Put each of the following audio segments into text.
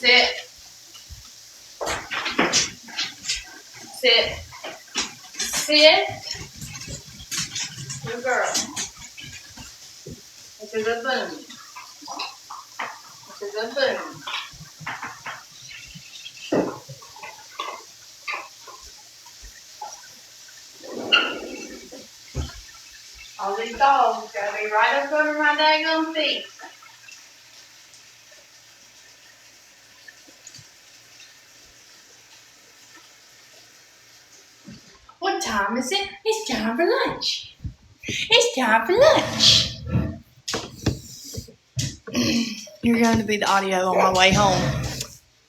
Sit. Sit. Sit. Good girl. This is a boom. This is a boom. All these dogs gotta be right up under my daggone feet. What time is it? It's time for lunch. It's time for lunch. You're going to be the audio on my way home.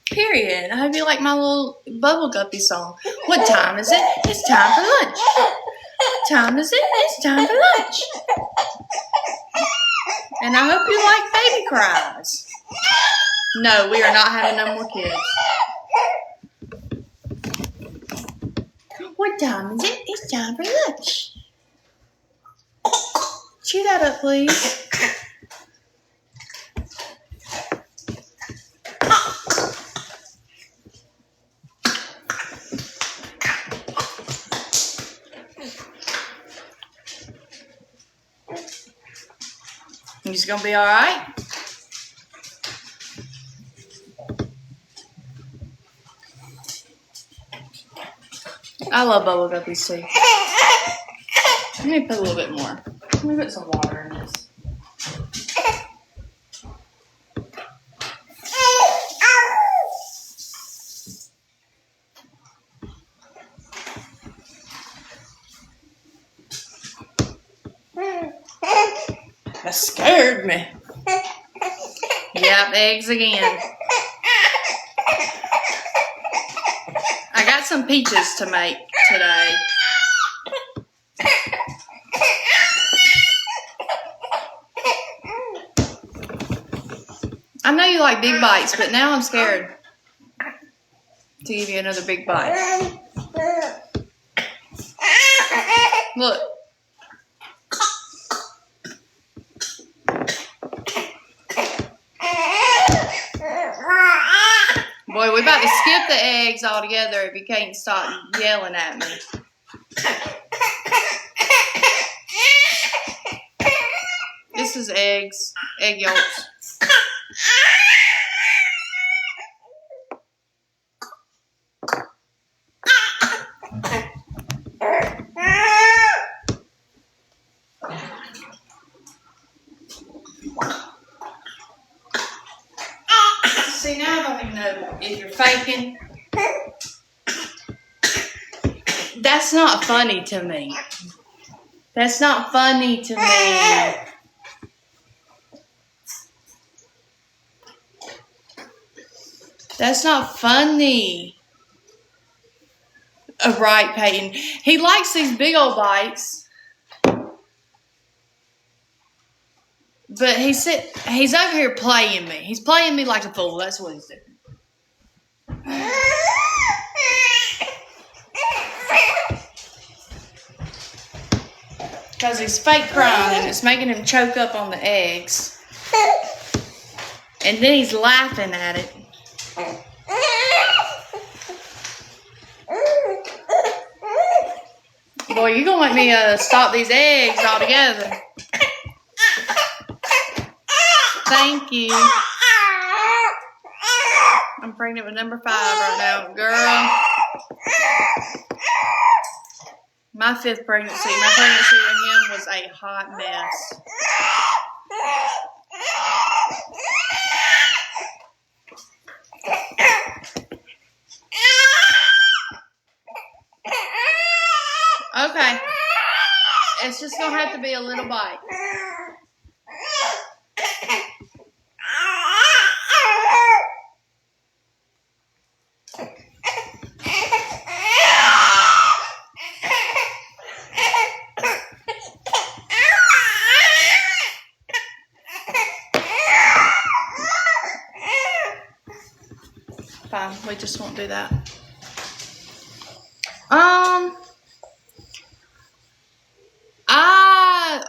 Period. I hope you like my little Bubble Guppy song. What time is it? It's time for lunch. What time is it? It's time for lunch. And I hope you like baby cries. No, we are not having no more kids. What time is it? It's time for lunch. Chew that up, please. He's gonna be all right. I love Bubble Guppies too. Let me put a little bit more. Let me put some water in this. That scared me. Yep, eggs again. I got some peaches to make today. I know you like big bites, but now I'm scared to give you another big bite. Look. Boy, we about to skip the eggs altogether if you can't stop yelling at me. This is eggs, egg yolks. See, now I don't even know if you're faking. That's not funny to me. That's not funny to me. That's not funny. Right, Peyton. He likes these big old bites. But he's over here playing me. He's playing me like a fool. That's what he's doing. Because he's fake crying and it's making him choke up on the eggs. And then he's laughing at it. Boy, you're going to make me stop these eggs altogether. Thank you. I'm pregnant with number 5 right now, girl. My 5th pregnancy. My pregnancy with him was a hot mess. Okay. It's just going to have to be a little bite. Fine, we just won't do that.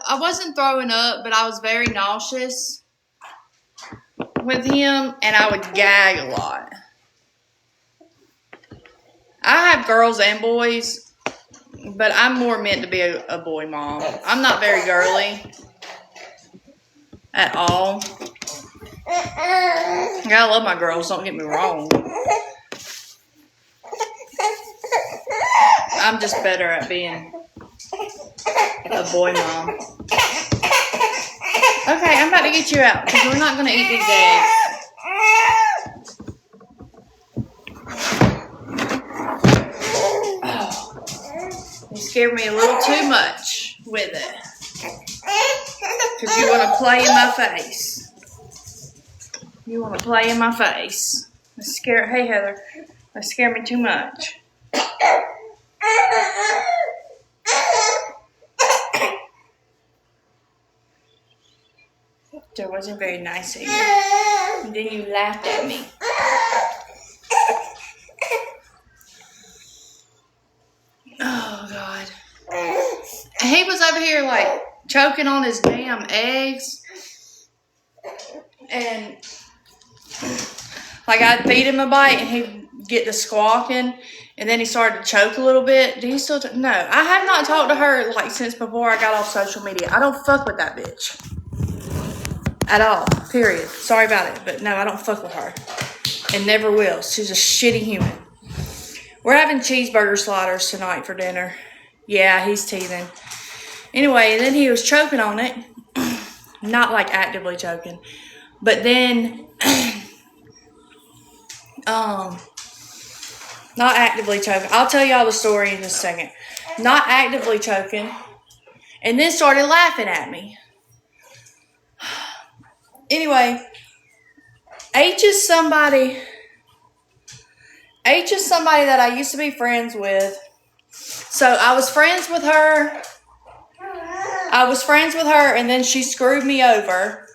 I wasn't throwing up, but I was very nauseous. with him, and I would gag a lot. I have girls and boys, but I'm more meant to be a boy mom. I'm not very girly at all. I love my girls, don't get me wrong. I'm just better at being a boy mom. Okay, I'm about to get you out because we're not going to eat these eggs. Oh, you scared me a little too much with it. Because you want to play in my face. You want to play in my face. Hey, Heather. That scared me too much. That wasn't very nice of you. And then you laughed at me. Oh, God. He was over here, like, choking on his damn eggs. And, like, I'd feed him a bite, and he'd get to squawking. And then he started to choke a little bit. Do you still no, I have not talked to her, like, since before I got off social media. I don't fuck with that bitch. At all. Period. Sorry about it. But no, I don't fuck with her. And never will. She's a shitty human. We're having cheeseburger sliders tonight for dinner. Yeah, he's teething. Anyway, and then he was choking on it. Not like actively choking. But then, not actively choking. I'll tell y'all the story in just a second. Not actively choking. And then started laughing at me. Anyway, H is somebody that I used to be friends with. So I was friends with her, and then she screwed me over.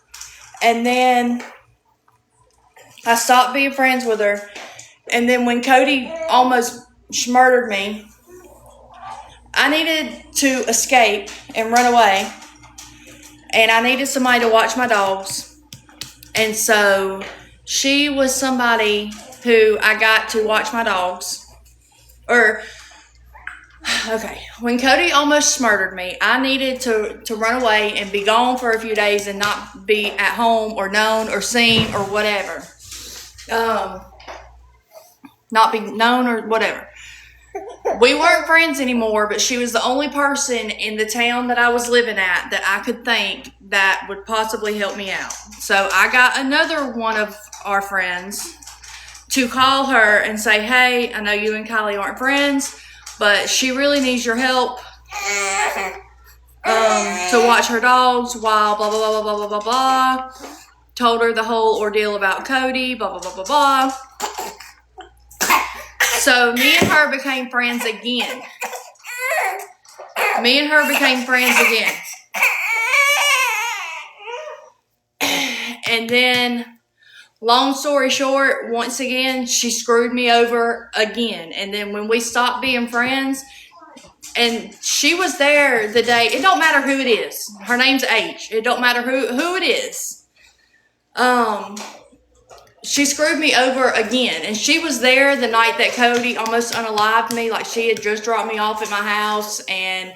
And then I stopped being friends with her. And then when Cody almost murdered me, I needed to escape and run away. And I needed somebody to watch my dogs. And so she was somebody who I got to watch my dogs. When Cody almost murdered me, I needed to run away and be gone for a few days and not be at home or known or seen or whatever. Not be known or whatever. We weren't friends anymore, but she was the only person in the town that I was living at that I could think that would possibly help me out. So I got another one of our friends to call her and say, hey, I know you and Kylie aren't friends, but she really needs your help to watch her dogs while blah, blah, blah, blah, blah, blah, blah. Told her the whole ordeal about Cody, blah, blah, blah, blah, blah. So me and her became friends again. And then, long story short, once again, she screwed me over again. And then when we stopped being friends, and she was there the day, it don't matter who it is. Her name's H. It don't matter who it is. She screwed me over again. And she was there the night that Cody almost unalived me. Like, she had just dropped me off at my house. And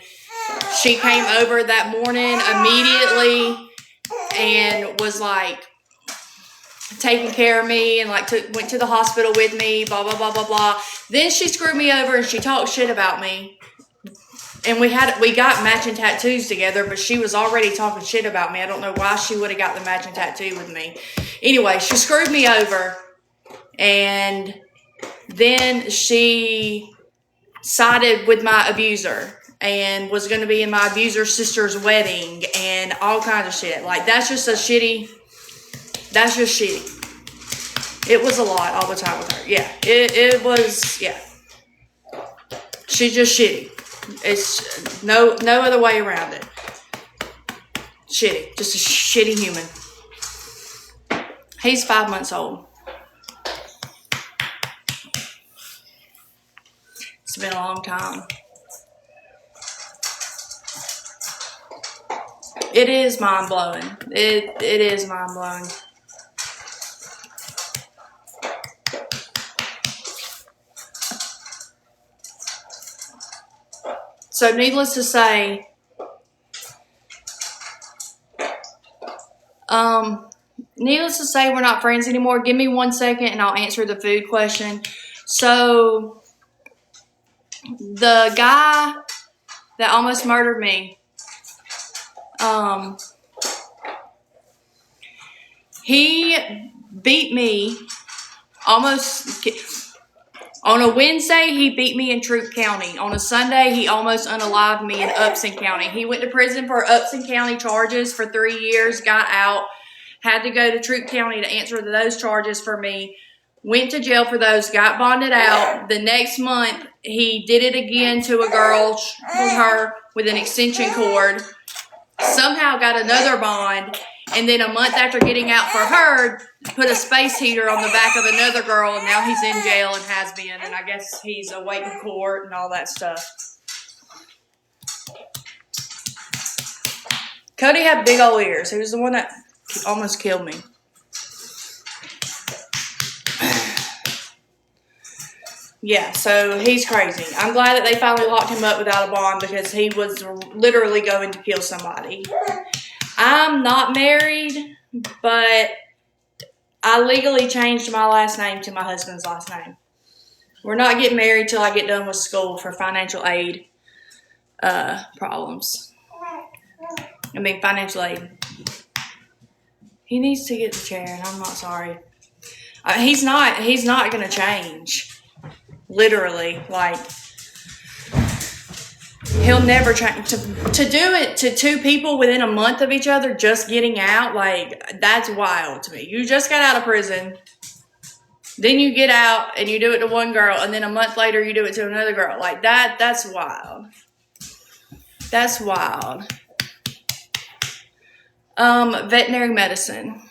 she came over that morning immediately and was like taking care of me and like went to the hospital with me, blah, blah, blah, blah, blah. Then she screwed me over and she talked shit about me. And we got matching tattoos together, but she was already talking shit about me. I don't know why she would have got the matching tattoo with me. Anyway, she screwed me over, and then she sided with my abuser and was going to be in my abuser's sister's wedding and all kinds of shit. Like, that's just shitty. It was a lot all the time with her. Yeah, it was, yeah. She's just shitty. It's no other way around it. Shitty. Just a shitty human. He's 5 months old. It's been a long time. It is mind-blowing. It is mind-blowing. So needless to say, we're not friends anymore. Give me 1 second and I'll answer the food question. So the guy that almost murdered me, he beat me almost. On a Wednesday, he beat me in Troup County. On a Sunday, he almost unalived me in Upson County. He went to prison for Upson County charges for 3 years, got out, had to go to Troup County to answer those charges for me, went to jail for those, got bonded out. The next month, he did it again to a girl, with her with an extension cord, somehow got another bond, and then a month after getting out for her, put a space heater on the back of another girl, and now he's in jail and has been, and I guess he's awaiting court and all that stuff. Cody had big old ears. He was the one that almost killed me. Yeah, so he's crazy. I'm glad that they finally locked him up without a bond because he was literally going to kill somebody. I'm not married, but I legally changed my last name to my husband's last name. We're not getting married till I get done with school for financial aid problems. Financial aid. He needs to get the chair, and I'm not sorry. He's not going to change. Literally, like, he'll never change. To do it to two people within a month of each other just getting out, like, that's wild to me. You just got out of prison, then you get out and you do it to one girl, and then a month later you do it to another girl. Like, that's wild. That's wild. Veterinary medicine.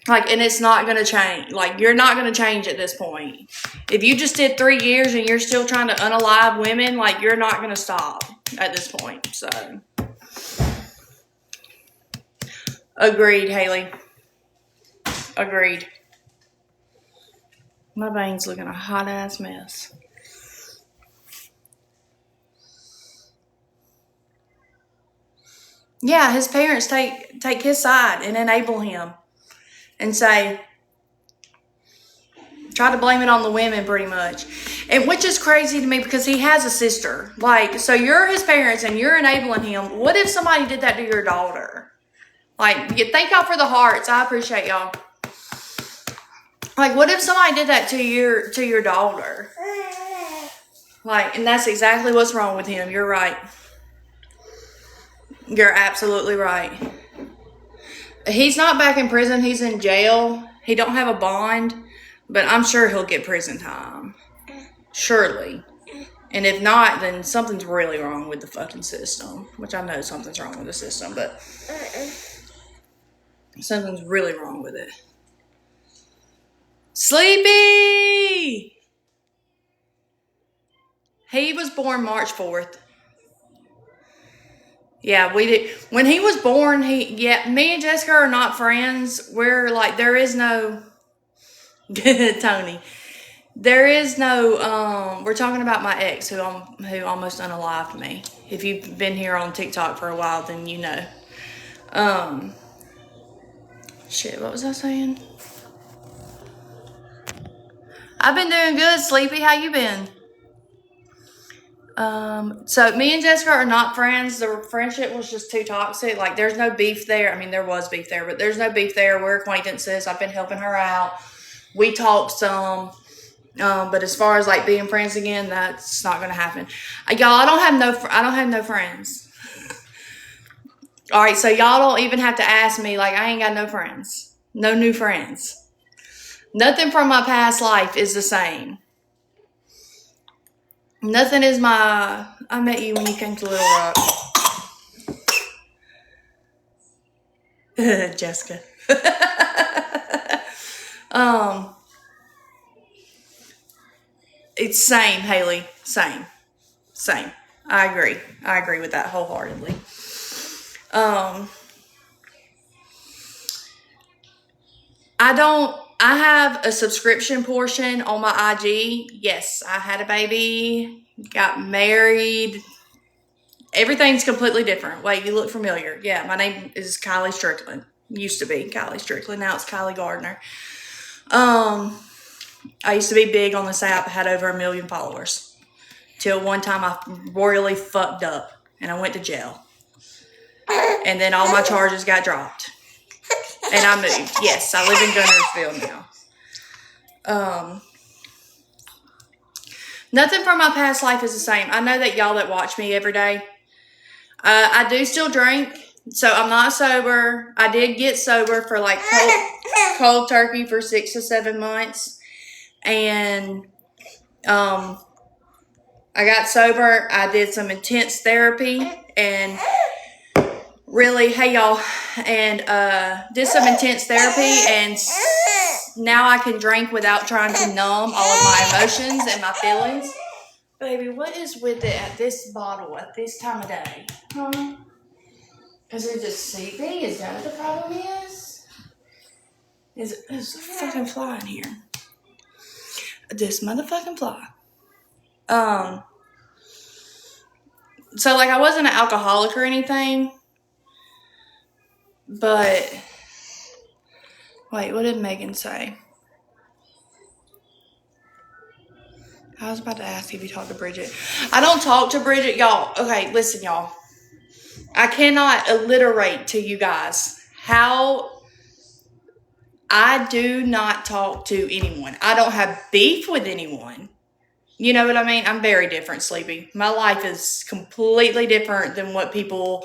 Like, and it's not going to change. Like, you're not going to change at this point. If you just did 3 years and you're still trying to unalive women, like, you're not going to stop at this point. So, agreed, Haley. Agreed. My veins looking a hot-ass mess. Yeah, his parents take his side and enable him. And say, try to blame it on the women pretty much. And which is crazy to me because he has a sister. Like, so you're his parents and you're enabling him. What if somebody did that to your daughter? Like, thank y'all for the hearts. I appreciate y'all. Like, what if somebody did that to your daughter? Like, and that's exactly what's wrong with him. You're right. You're absolutely right. He's not back in prison. He's in jail. He don't have a bond, but I'm sure he'll get prison time. Surely. And if not, then something's really wrong with the fucking system. Which I know something's wrong with the system, but something's really wrong with it. Sleepy! He was born March 4th. Yeah, we did. When he was born, me and Jessica are not friends. We're like, there is no, Tony, there is no, we're talking about my ex who almost unalived me. If you've been here on TikTok for a while, then you know. Shit, what was I saying? I've been doing good, Sleepy. How you been? So me and Jessica are not friends. The friendship was just too toxic. Like, there's no beef there. I mean, there was beef there, but there's no beef there. We're acquaintances. I've been helping her out. We talked some. But as far as like being friends again, that's not going to happen. Y'all, I don't have no friends. All right. So y'all don't even have to ask me. Like, I ain't got no friends, no new friends. Nothing from my past life is the same. Nothing is I met you when you came to Little Rock. Jessica. It's same, Haley. Same. I agree with that wholeheartedly. I have a subscription portion on my IG. Yes, I had a baby got married. Everything's completely different. Wait, you look familiar. Yeah, my name is Kylie Strickland. Used to be Kylie Strickland. Now it's Kylie Gardner. I used to be big on this app. I had over 1 million followers. Till one time I royally fucked up and I went to jail. And then all my charges got dropped. And I moved. Yes, I live in Gunnersville now. Nothing from my past life is the same. I know that y'all that watch me every day, I do still drink, so I'm not sober. I did get sober for like cold turkey for 6 to 7 months. And I got sober. I did some intense therapy and really, hey y'all, and did some intense therapy, and now I can drink without trying to numb all of my emotions and my feelings. Baby, what is with it at this bottle at this time of day? Huh? Is it just sleepy? Is that what the problem is? There's a fucking fly in here. This motherfucking fly. So like I wasn't an alcoholic or anything. But, wait, what did Megan say? I was about to ask if you talked to Bridget. I don't talk to Bridget, y'all. Okay, listen, y'all. I cannot alliterate to you guys how I do not talk to anyone. I don't have beef with anyone. You know what I mean? I'm very different, Sleepy. My life is completely different than what people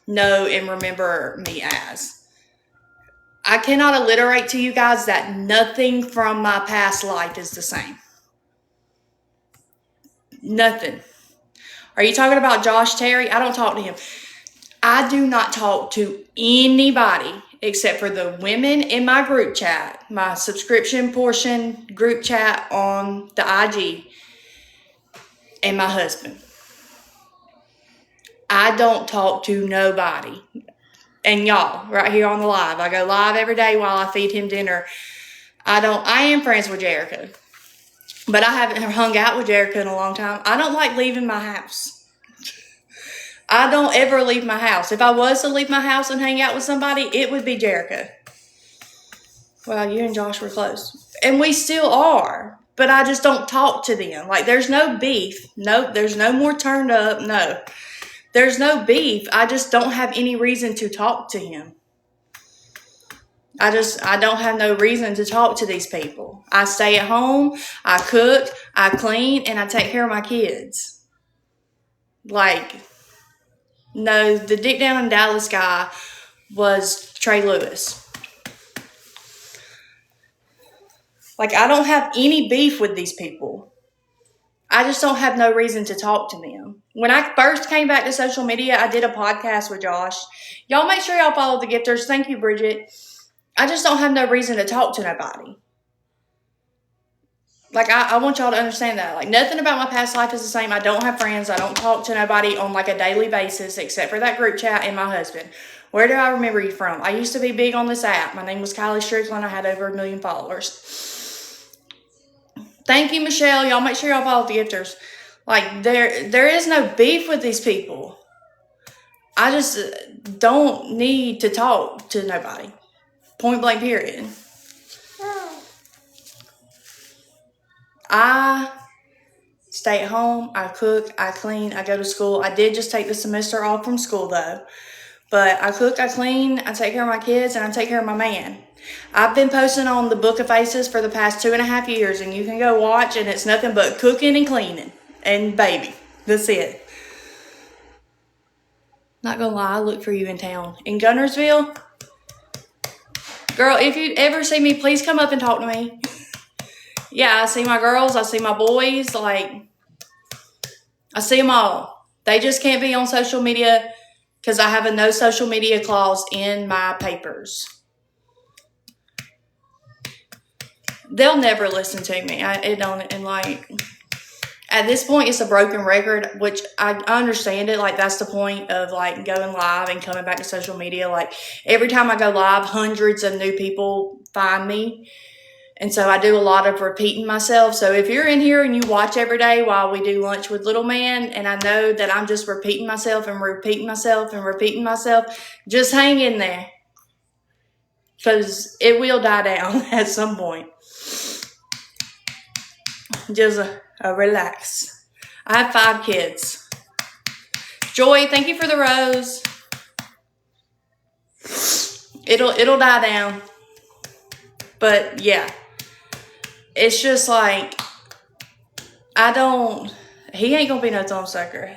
know and remember me as. I cannot alliterate to you guys that nothing from my past life is the same. Nothing. Are you talking about Josh Terry? I don't talk to him. I do not talk to anybody except for the women in my group chat, my subscription portion group chat on the IG, and my husband. I don't talk to nobody. And y'all, right here on the live. I go live every day while I feed him dinner. I am friends with Jericho. But I haven't hung out with Jericho in a long time. I don't like leaving my house. I don't ever leave my house. If I was to leave my house and hang out with somebody, it would be Jericho. Well, you and Josh were close. And we still are. But I just don't talk to them. Like, there's no beef. No, there's no more turned up. No. There's no beef. I just don't have any reason to talk to him. I don't have no reason to talk to these people. I stay at home, I cook, I clean, and I take care of my kids. Like, no, the Dick Down in Dallas guy was Trey Lewis. Like, I don't have any beef with these people. I just don't have no reason to talk to them. When I first came back to social media, I did a podcast with Josh. Y'all make sure y'all follow the gifters. Thank you, Bridget. I just don't have no reason to talk to nobody. Like, I want y'all to understand that. Like, nothing about my past life is the same. I don't have friends. I don't talk to nobody on, like, a daily basis except for that group chat and my husband. Where do I remember you from? I used to be big on this app. My name was Kylie Strickland. I had over 1 million followers. Thank you, Michelle. Y'all make sure y'all follow the gifters. Like, there is no beef with these people. I just don't need to talk to nobody. Point blank period. I stay at home. I cook. I clean. I go to school. I did just take the semester off from school, though. But I cook, I clean, I take care of my kids, and I take care of my man. I've been posting on the Book of Faces for the past 2.5 years, and you can go watch, and it's nothing but cooking and cleaning and baby. That's it. Not gonna lie, I look for you in town. In Gunnersville, girl, if you ever see me, please come up and talk to me. Yeah, I see my girls, I see my boys, like, I see them all. They just can't be on social media because I have a no social media clause in my papers. They'll never listen to me. At this point, it's a broken record, which I understand it. Like, that's the point of, like, going live and coming back to social media. Like, every time I go live, hundreds of new people find me. And so I do a lot of repeating myself. So if you're in here and you watch every day while we do lunch with little man, and I know that I'm just repeating myself and repeating myself and repeating myself, just hang in there. Because it will die down at some point. Just relax. I have 5 kids. Joy, thank you for the rose. It'll die down. But yeah. It's just like, he ain't gonna be no thumb sucker.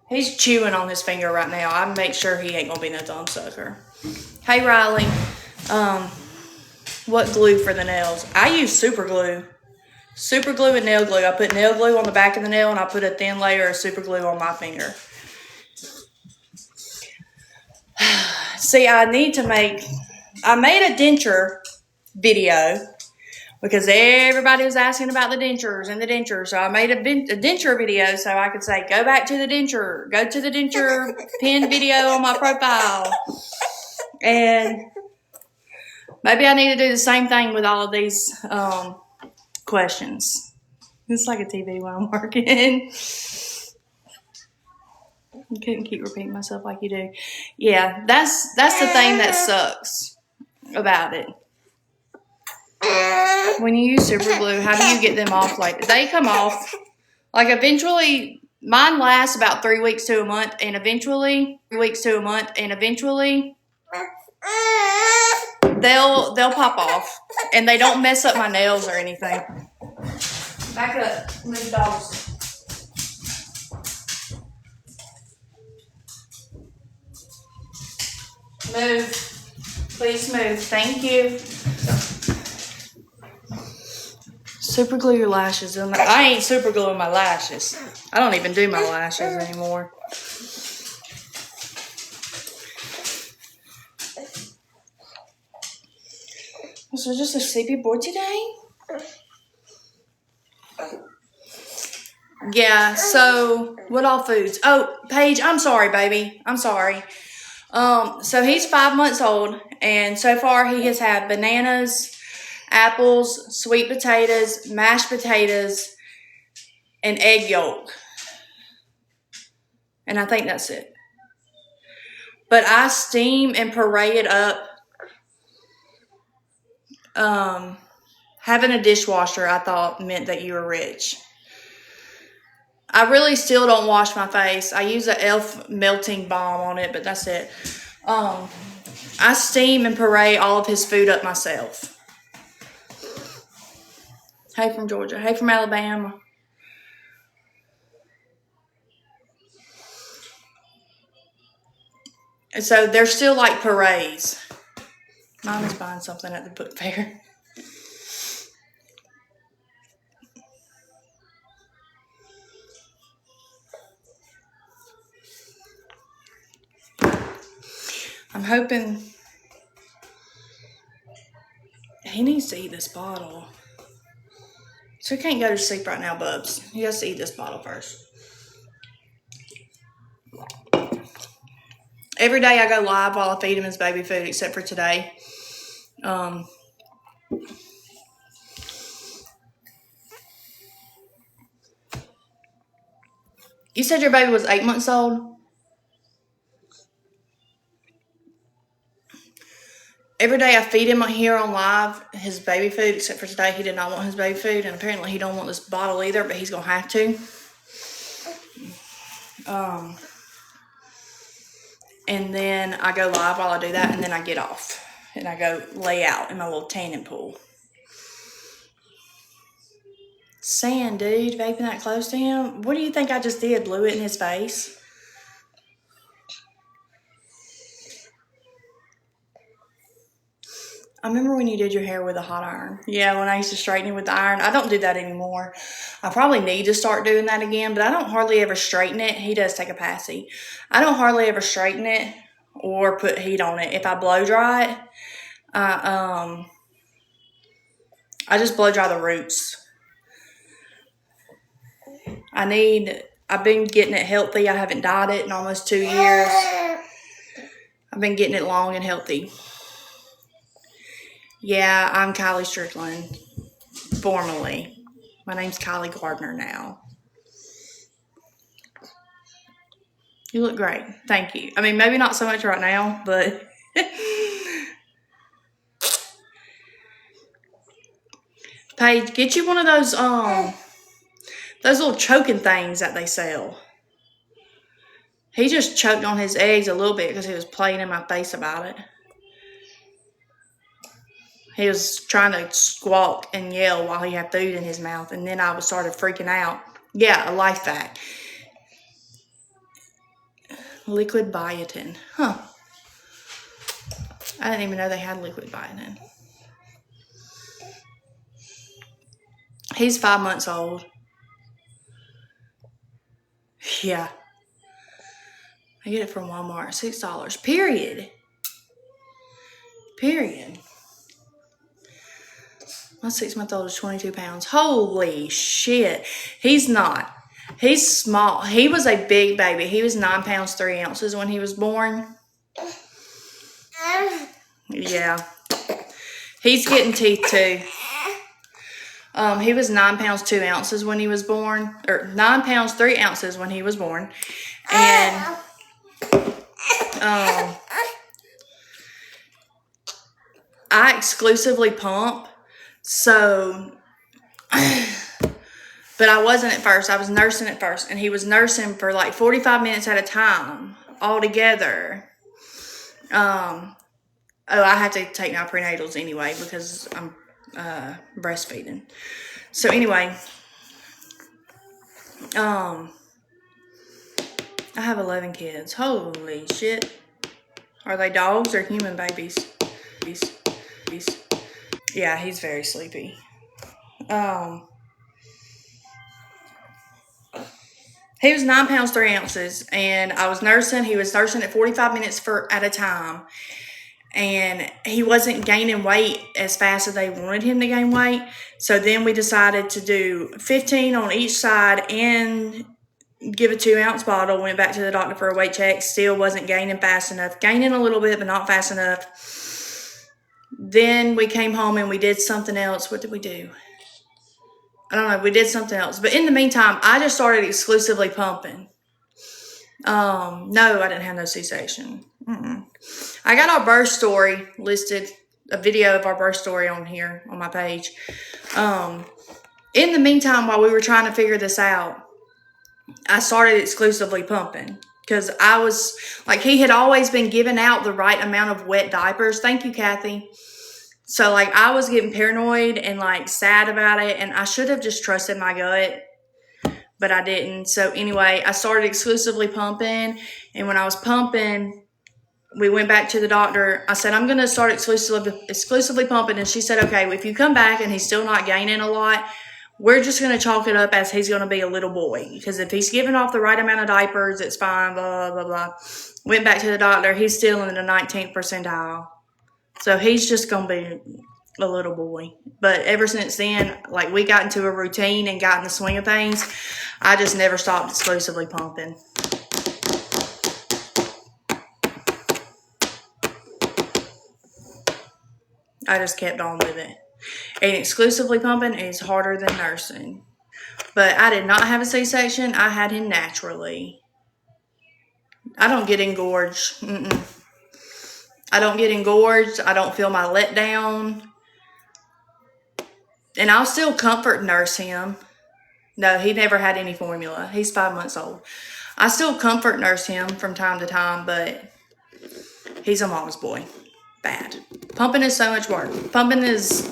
He's chewing on his finger right now. I make sure he ain't gonna be no thumb sucker. Hey Riley, what glue for the nails? I use super glue. Super glue and nail glue. I put nail glue on the back of the nail and I put a thin layer of super glue on my finger. See, I made a denture video because everybody was asking about the dentures and the dentures. So I made a denture video so I could say, go to the denture pin video on my profile. And maybe I need to do the same thing with all of these questions. It's like a TV when I'm working. I couldn't keep repeating myself like you do. Yeah, that's the thing that sucks about it. When you use super glue, how do you get them off? Like, they come off. Like, eventually, mine lasts about 3 weeks to a month, and eventually, they'll pop off, and they don't mess up my nails or anything. Back up, move dogs. Move. Please move. Thank you. Super glue your lashes. I ain't super gluing my lashes. I don't even do my lashes anymore. So just a sleepy boy today? Yeah, so what all foods? Oh, Paige, I'm sorry, baby. I'm sorry. So he's 5 months old, and so far he has had bananas, apples, sweet potatoes, mashed potatoes, and egg yolk. And I think that's it. But I steam and puree it up. Having a dishwasher, I thought, meant that you were rich. I really still don't wash my face. I use a Elf melting balm on it, but that's it. I steam and puree all of his food up myself. Hey from Georgia. Hey from Alabama. And so they're still like purees. Mom is buying something at the book fair. I'm hoping he needs to eat this bottle. So he can't go to sleep right now, Bubs. He has to eat this bottle first. Every day I go live while I feed him his baby food, except for today. You said your baby was 8 months old? Every day I feed him here on live his baby food, except for today he did not want his baby food, and apparently he don't want this bottle either, but he's going to have to. And then I go live while I do that, and then I get off. And I go lay out in my little tanning pool. Sand, dude, vaping that close to him. What do you think I just did? Blew it in his face? I remember when you did your hair with a hot iron. Yeah, when I used to straighten it with the iron. I don't do that anymore. I probably need to start doing that again, but I don't hardly ever straighten it. He does take a passy. I don't hardly ever straighten it or put heat on it. If I blow dry it, I just blow dry the roots. I've been getting it healthy. I haven't dyed it in almost 2 years. I've been getting it long and healthy. Yeah, I'm Kylie Strickland, formerly. My name's Kylie Gardner now. You look great. Thank you. I mean, maybe not so much right now, but Paige, get you one of those little choking things that they sell. He just choked on his eggs a little bit because he was playing in my face about it. He was trying to squawk and yell while he had food in his mouth, and then I started freaking out. Yeah, a life fact. Liquid biotin. Huh. I didn't even know they had liquid biotin. He's 5 months old. Yeah. I get it from Walmart. $6. Period. My 6-month-old is 22 pounds. Holy shit. He's not. He's small. He was a big baby. He was 9 pounds, 3 ounces when he was born. Yeah. He's getting teeth too. He was 9 pounds, 2 ounces when he was born. Or 9 pounds, 3 ounces when he was born. And I exclusively pump. So, but I wasn't at first. I was nursing at first. And he was nursing for like 45 minutes at a time altogether. I have to take my prenatals anyway because I'm breastfeeding. So anyway, I have 11 kids. Holy shit. Are they dogs or human babies? Yeah, he's very sleepy. He was 9 pounds, 3 ounces, and I was nursing. He was nursing at 45 minutes at a time, and he wasn't gaining weight as fast as they wanted him to gain weight. So then we decided to do 15 on each side and give a 2-ounce bottle. Went back to the doctor for a weight check. Still wasn't gaining fast enough. Gaining a little bit, but not fast enough. Then we came home and we did something else. What did we do? I don't know. We did something else. But in the meantime, I just started exclusively pumping. No, I didn't have no C-section. I got our birth story listed, a video of our birth story on here on my page. In the meantime, while we were trying to figure this out, I started exclusively pumping because I was like, he had always been giving out the right amount of wet diapers. Thank you, Kathy. So like I was getting paranoid and like sad about it, and I should have just trusted my gut, but I didn't. So anyway, I started exclusively pumping, and when I was pumping, we went back to the doctor. I said, I'm going to start exclusively pumping, and she said, okay, if you come back and he's still not gaining a lot, we're just going to chalk it up as he's going to be a little boy, because if he's giving off the right amount of diapers, it's fine, blah, blah, blah. Went back to the doctor. He's still in the 19th percentile. So he's just going to be a little boy. But ever since then, like we got into a routine and got in the swing of things, I just never stopped exclusively pumping. I just kept on with it. And exclusively pumping is harder than nursing. But I did not have a C-section. I had him naturally. I don't get engorged. I don't get engorged. I don't feel my letdown. And I'll still comfort nurse him. No, he never had any formula. He's 5 months old. I still comfort nurse him from time to time, but he's a mama's boy. Bad. Pumping is so much work. Pumping is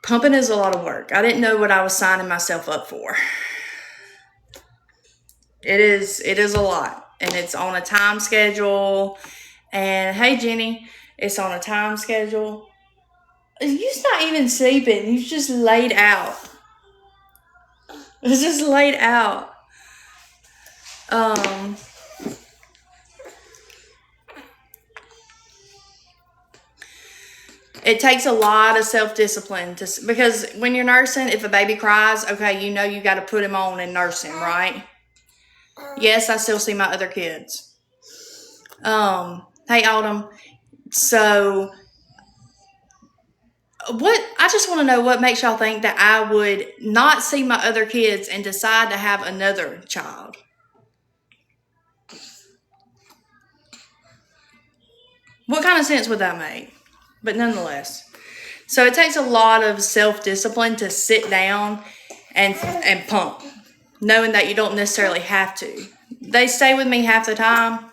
a lot of work. I didn't know what I was signing myself up for. It is a lot. And it's on a time schedule. And hey, Jenny, it's on a time schedule. You're not even sleeping. You're just laid out. It's just laid out. It takes a lot of self-discipline because when you're nursing, if a baby cries, okay, you know you got to put him on and nurse him, right? Yes, I still see my other kids. Hey, Autumn. So, I just want to know what makes y'all think that I would not see my other kids and decide to have another child. What kind of sense would that make? But nonetheless. So it takes a lot of self-discipline to sit down and pump, knowing that you don't necessarily have to. They stay with me half the time.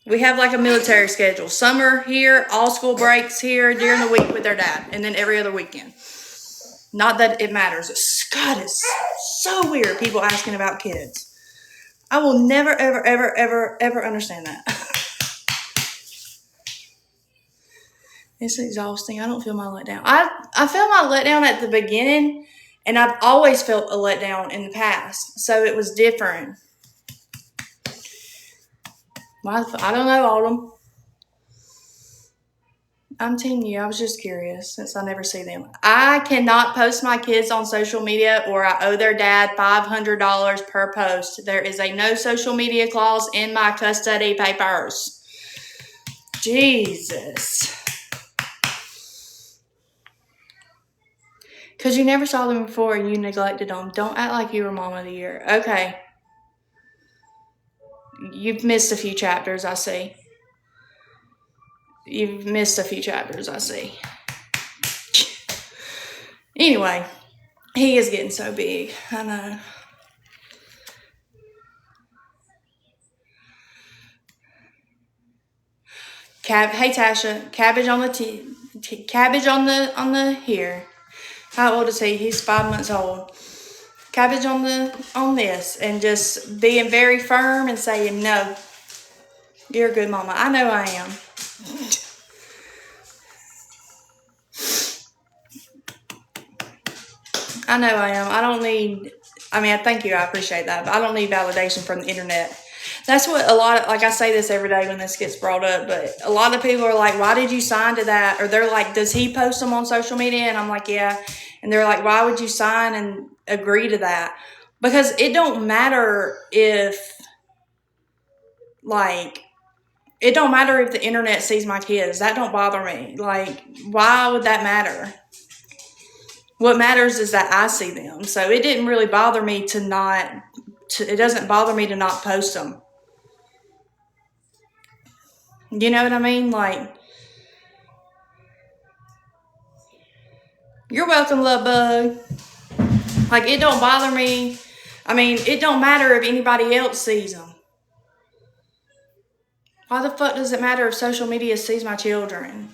We have like a military schedule. Summer here, all school breaks here, during the week with their dad, and then every other weekend. Not that it matters. God, it's so weird, people asking about kids. I will never, ever, ever, ever, ever understand that. It's exhausting. I don't feel my letdown. I felt my letdown at the beginning, and I've always felt a letdown in the past. So it was different. I don't know, Autumn. I'm team you. I was just curious since I never see them. I cannot post my kids on social media or I owe their dad $500 per post. There is a no social media clause in my custody papers. Jesus. Because you never saw them before and you neglected them. Don't act like you were mom of the year. Okay. You've missed a few chapters, I see. You've missed a few chapters, I see. Anyway, he is getting so big. I know. Hey Tasha, cabbage on the cabbage on the here. How old is he? He's 5 months old. Cabbage on this, and just being very firm and saying no. You're a good mama. I know I am. I know I am. I thank you. I appreciate that. But I don't need validation from the internet. That's what I say this every day when this gets brought up, but a lot of people are like, why did you sign to that? Or they're like, does he post them on social media? And I'm like, yeah. And they're like, why would you sign and agree to that? Because it don't matter if the internet sees my kids. That don't bother me. Like, why would that matter? What matters is that I see them. So it didn't really bother me it doesn't bother me to not post them. You know what I mean? Like, you're welcome, love bug. Like, it don't bother me. It don't matter if anybody else sees them. Why the fuck does it matter if social media sees my children?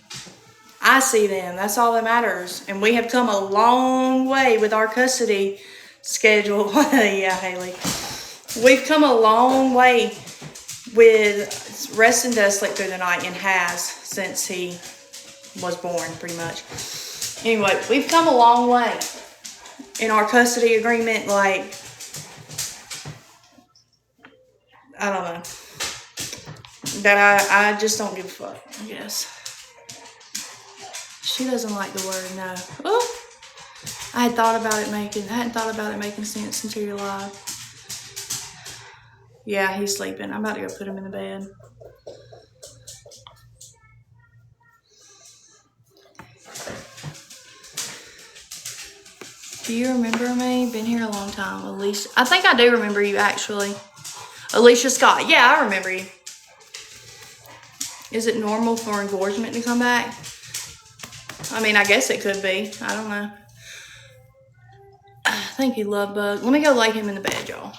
I see them. That's all that matters. And we have come a long way with our custody schedule. Yeah, Haley. We've come a long way with rest and does sleep through the night, and has since he was born, pretty much. Anyway, we've come a long way in our custody agreement. Like, I don't know. That I just don't give a fuck, I guess. She doesn't like the word no. Oh, I hadn't thought about it making sense until you're live. Yeah, he's sleeping. I'm about to go put him in the bed. Do you remember me? Been here a long time. Alicia. I think I do remember you, actually. Alicia Scott. Yeah, I remember you. Is it normal for engorgement to come back? I guess it could be. I don't know. Thank you, love bug. Let me go lay him in the bed, y'all.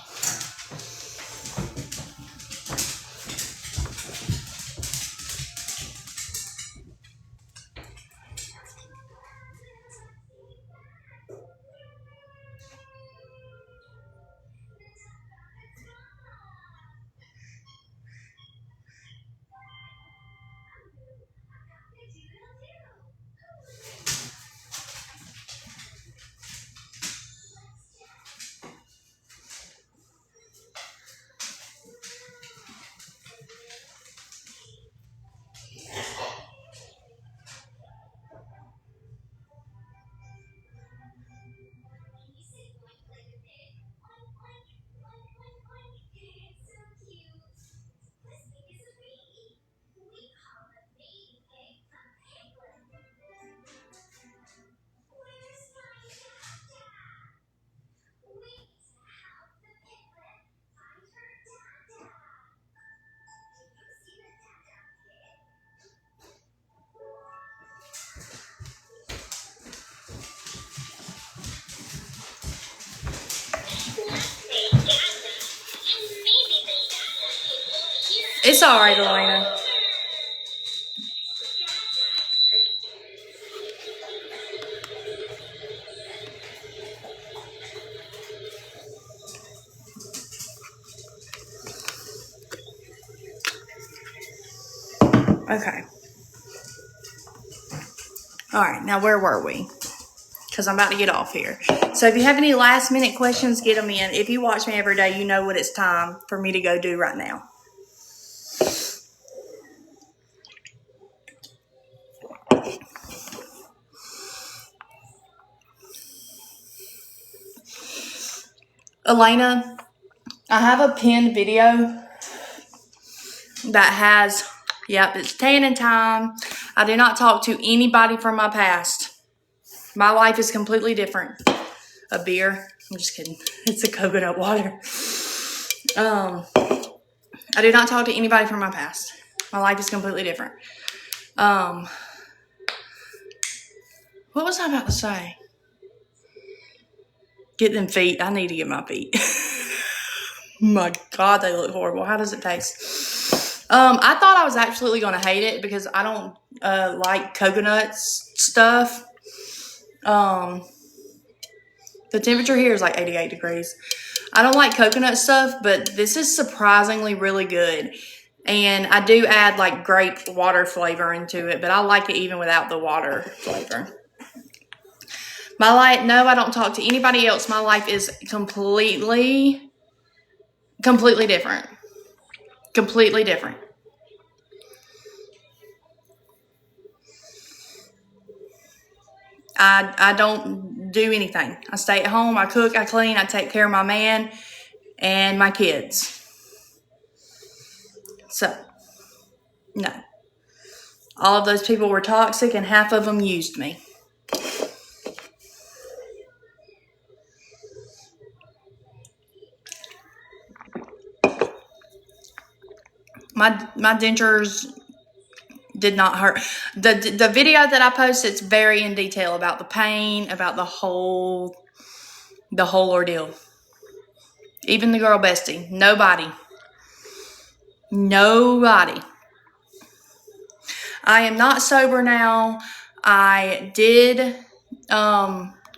It's all right, Elena. Okay. All right, now where were we? Because I'm about to get off here. So if you have any last minute questions, get them in. If you watch me every day, you know what it's time for me to go do right now. Elena, I have a pinned video that has, yep, it's tanning time. I do not talk to anybody from my past. My life is completely different. A beer. I'm just kidding. It's a coconut water. I do not talk to anybody from my past. My life is completely different. What was I about to say? Get them feet. I need to get my feet. My God, they look horrible. How does it taste? I thought I was absolutely going to hate it because I don't like coconut stuff. The temperature here is like 88 degrees. I don't like coconut stuff, but this is surprisingly really good. And I do add like grape water flavor into it, but I like it even without the water flavor. My life, no, I don't talk to anybody else. My life is completely different. Completely different. I don't do anything. I stay at home, I cook, I clean, I take care of my man and my kids. So, no. All of those people were toxic and half of them used me. My dentures did not hurt. The video that I posted, it's very in detail about the pain, about the whole ordeal. Even the girl bestie. Nobody. I am not sober now. I did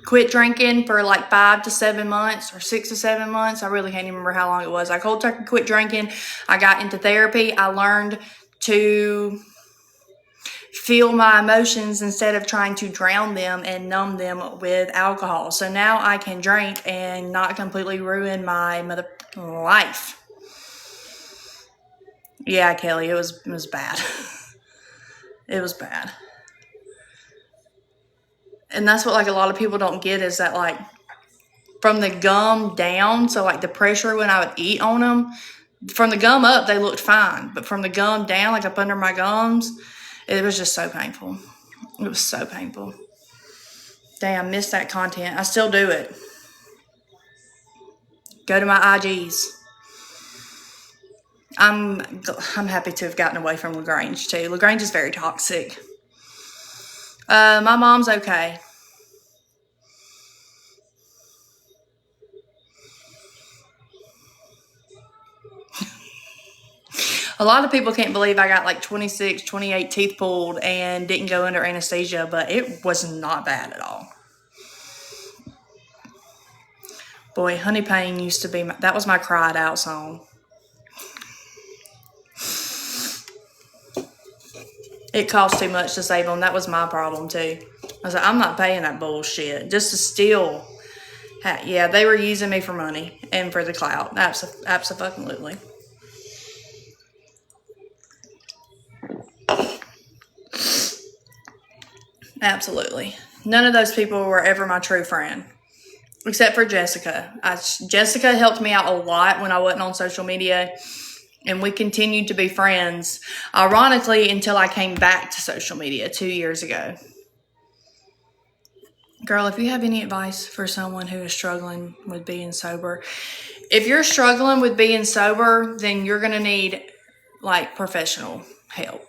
quit drinking for like 5 to 7 months or 6 to 7 months. I really can't even remember how long it was. I cold turkey quit drinking. I got into therapy. I learned to feel my emotions instead of trying to drown them and numb them with alcohol. So now I can drink and not completely ruin my life. Yeah, Kelly, it was bad. It was bad. And that's what like a lot of people don't get is that like from the gum down, so like the pressure when I would eat on them, from the gum up, they looked fine. But from the gum down, like up under my gums, it was just so painful. It was so painful. Damn, I missed that content. I still do it. Go to my IGs. I'm happy to have gotten away from LaGrange too. LaGrange is very toxic. My mom's okay. A lot of people can't believe I got like 26, 28 teeth pulled and didn't go under anesthesia, but it was not bad at all. Boy, Honey Pain used to be, that was my cried out song. It cost too much to save them. That was my problem too. I was like, I'm not paying that bullshit just to steal. Yeah, they were using me for money and for the clout. Absolutely. Absolutely. None of those people were ever my true friend. Except for Jessica. Jessica helped me out a lot when I wasn't on social media. And we continued to be friends, ironically, until I came back to social media 2 years ago. Girl, if you have any advice for someone who is struggling with being sober, if you're struggling with being sober, then you're going to need, like, professional help.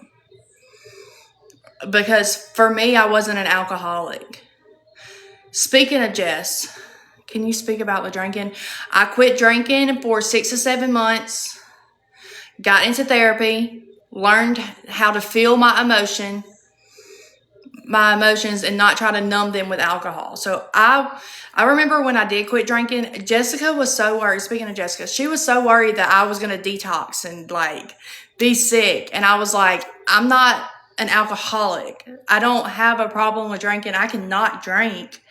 Because for me, I wasn't an alcoholic. Speaking of Jess, can you speak about the drinking? I quit drinking for 6 to 7 months. got into therapy, learned how to feel my emotions and not try to numb them with alcohol. So I remember when I did quit drinking, Jessica was so worried. Speaking of Jessica, she was so worried that I was going to detox and like be sick. And I was like, I'm not an alcoholic. I don't have a problem with drinking. I cannot drink.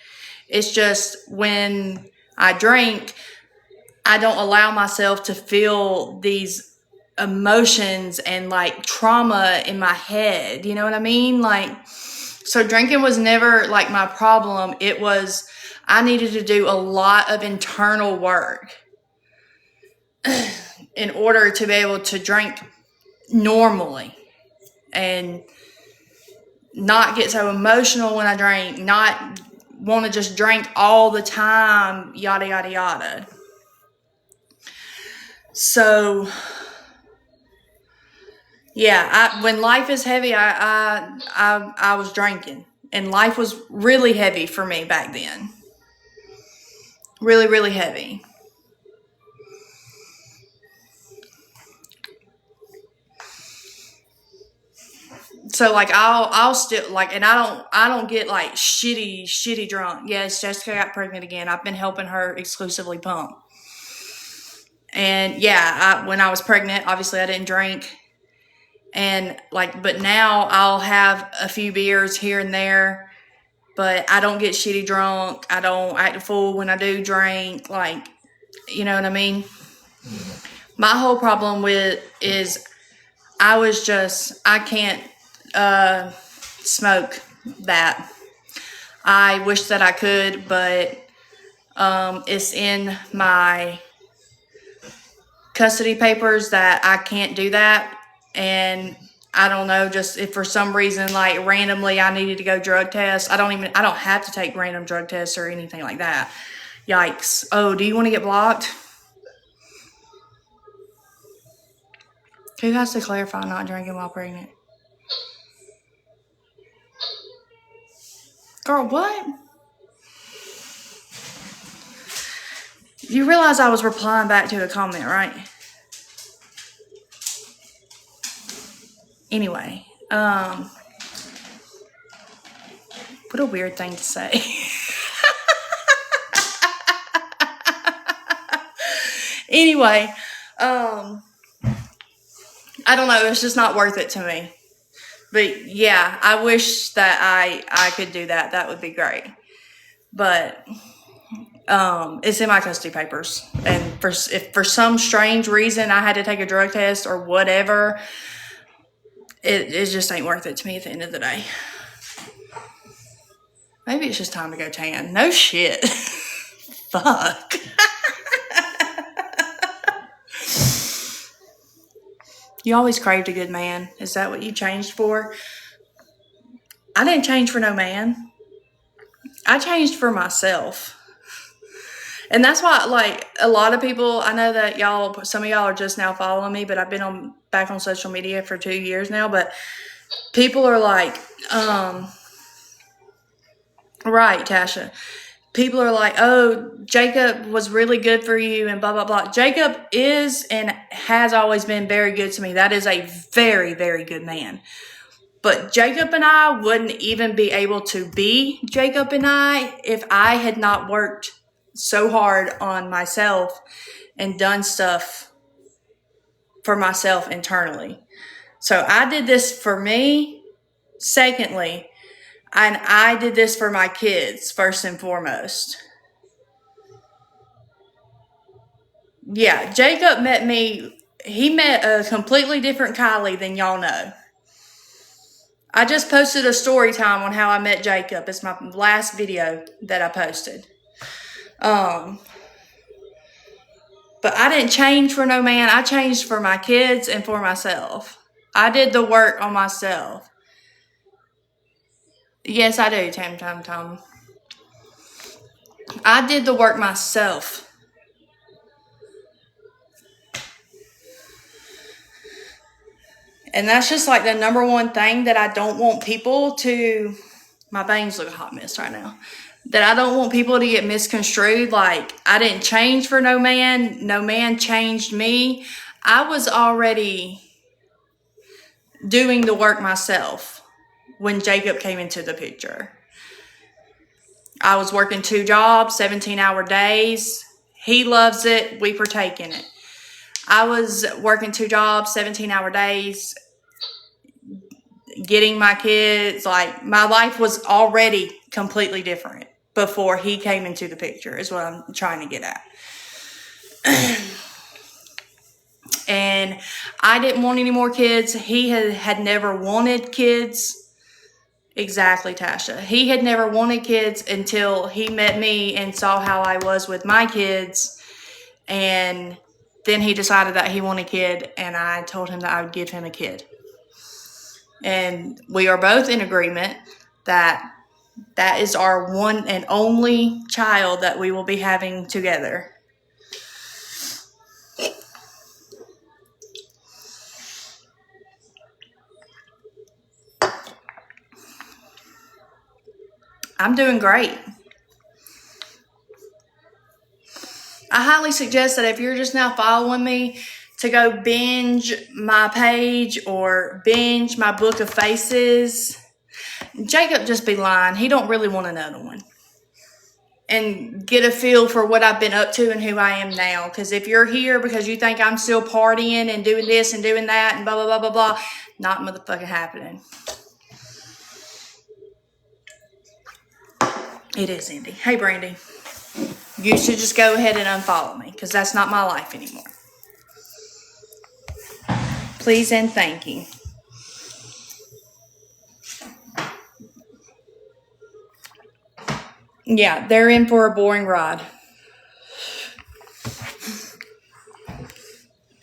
It's just when I drink, I don't allow myself to feel these emotions and like trauma in my head. You know what I mean? Like, so drinking was never like my problem. It was, I needed to do a lot of internal work in order to be able to drink normally and not get so emotional when I drank, not want to just drink all the time, yada, yada, yada. So, yeah, when life is heavy, I was drinking, and life was really heavy for me back then. Really, really heavy. So like I'll still like, and I don't get like shitty drunk. Yes, Jessica got pregnant again. I've been helping her exclusively pump. And yeah, when I was pregnant, obviously I didn't drink. And like, but now I'll have a few beers here and there, but I don't get shitty drunk. I don't act a fool when I do drink. Like, you know what I mean? My whole problem with is I can't smoke that. I wish that I could, but it's in my custody papers that I can't do that. And I don't know, just if for some reason, like randomly I needed to go drug test, I don't have to take random drug tests or anything like that. Yikes. Oh, do you want to get blocked? Who has to clarify not drinking while pregnant? Girl, what? You realize I was replying back to a comment, right? Anyway, what a weird thing to say. Anyway, I don't know. It's just not worth it to me. But yeah, I wish that I could do that. That would be great. But it's in my custody papers. And if for some strange reason I had to take a drug test or whatever, it just ain't worth it to me at the end of the day. Maybe it's just time to go tan. No shit. Fuck. You always craved a good man. Is that what you changed for? I didn't change for no man. I changed for myself. And that's why, like, a lot of people, I know that some of y'all are just now following me, but I've been back on social media for 2 years now, but people are like, right, Tasha. People are like, oh, Jacob was really good for you and blah, blah, blah. Jacob is and has always been very good to me. That is a very, very good man. But Jacob and I wouldn't even be able to be Jacob and I if I had not worked so hard on myself and done stuff for myself internally. So I did this for me. Secondly, and I did this for my kids, first and foremost. Yeah, Jacob he met a completely different Kylie than y'all know. I just posted a story time on how I met Jacob. It's my last video that I posted. But I didn't change for no man. I changed for my kids and for myself. I did the work on myself. Yes, I do, Tom. I did the work myself. And that's just like the number one thing that I don't want people to, my bangs look a hot mess right now, that I don't want people to get misconstrued. Like, I didn't change for no man. No man changed me. I was already doing the work myself when Jacob came into the picture. I was working 2 jobs, 17-hour days. He loves it. We partake in it. I was working 2 jobs, 17-hour days, getting my kids. Like, my life was already completely different before he came into the picture, is what I'm trying to get at. And I didn't want any more kids. He had never wanted kids. Exactly, Tasha. He had never wanted kids until he met me and saw how I was with my kids. And then he decided that he wanted a kid, and I told him that I would give him a kid. And we are both in agreement that that is our one and only child that we will be having together. I'm doing great. I highly suggest that if you're just now following me, to go binge my page or binge my book of faces. Jacob just be lying. He don't really want another one. And get a feel for what I've been up to and who I am now. Because if you're here because you think I'm still partying and doing this and doing that and blah, blah, blah, blah, blah, not motherfucking happening. It is, Indy. Hey, Brandy. You should just go ahead and unfollow me because that's not my life anymore. Please and thank you. Yeah, they're in for a boring ride.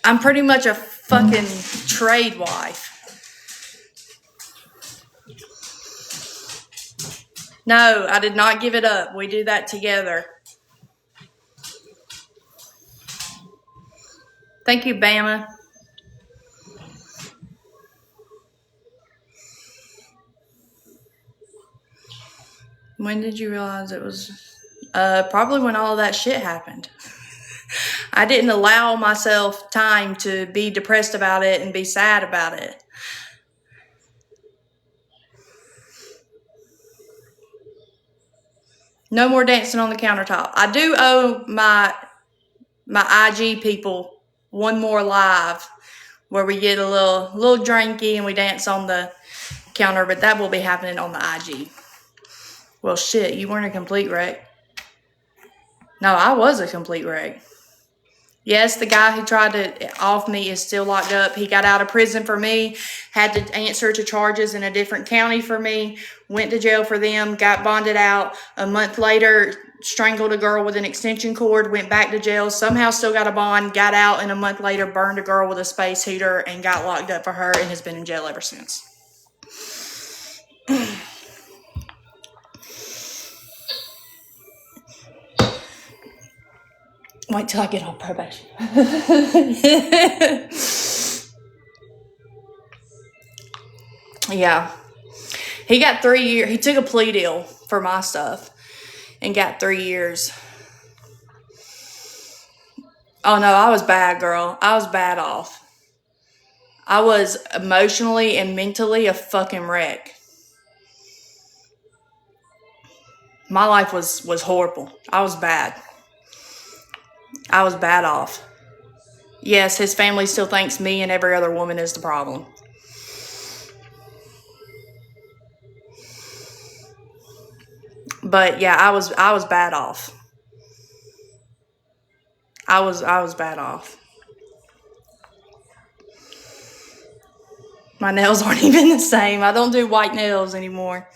I'm pretty much a fucking trade wife. No, I did not give it up. We do that together. Thank you, Bama. When did you realize it was? Probably when all of that shit happened. I didn't allow myself time to be depressed about it and be sad about it. No more dancing on the countertop. I do owe my IG people one more live where we get a little drinky and we dance on the counter, but that will be happening on the IG. Well, shit, you weren't a complete wreck. No, I was a complete wreck. Yes, the guy who tried to off me is still locked up. He got out of prison for me, had to answer to charges in a different county for me, went to jail for them, got bonded out. A month later, strangled a girl with an extension cord, went back to jail, somehow still got a bond, got out, and a month later burned a girl with a space heater and got locked up for her and has been in jail ever since. Wait till I get on probation. Yeah. He got 3 years. He took a plea deal for my stuff and got 3 years. Oh, no, I was bad, girl. I was bad off. I was emotionally and mentally a fucking wreck. My life was horrible. I was bad. I was bad off. Yes, his family still thinks me and every other woman is the problem. But yeah, I was bad off. I was bad off. My nails aren't even the same. I don't do white nails anymore.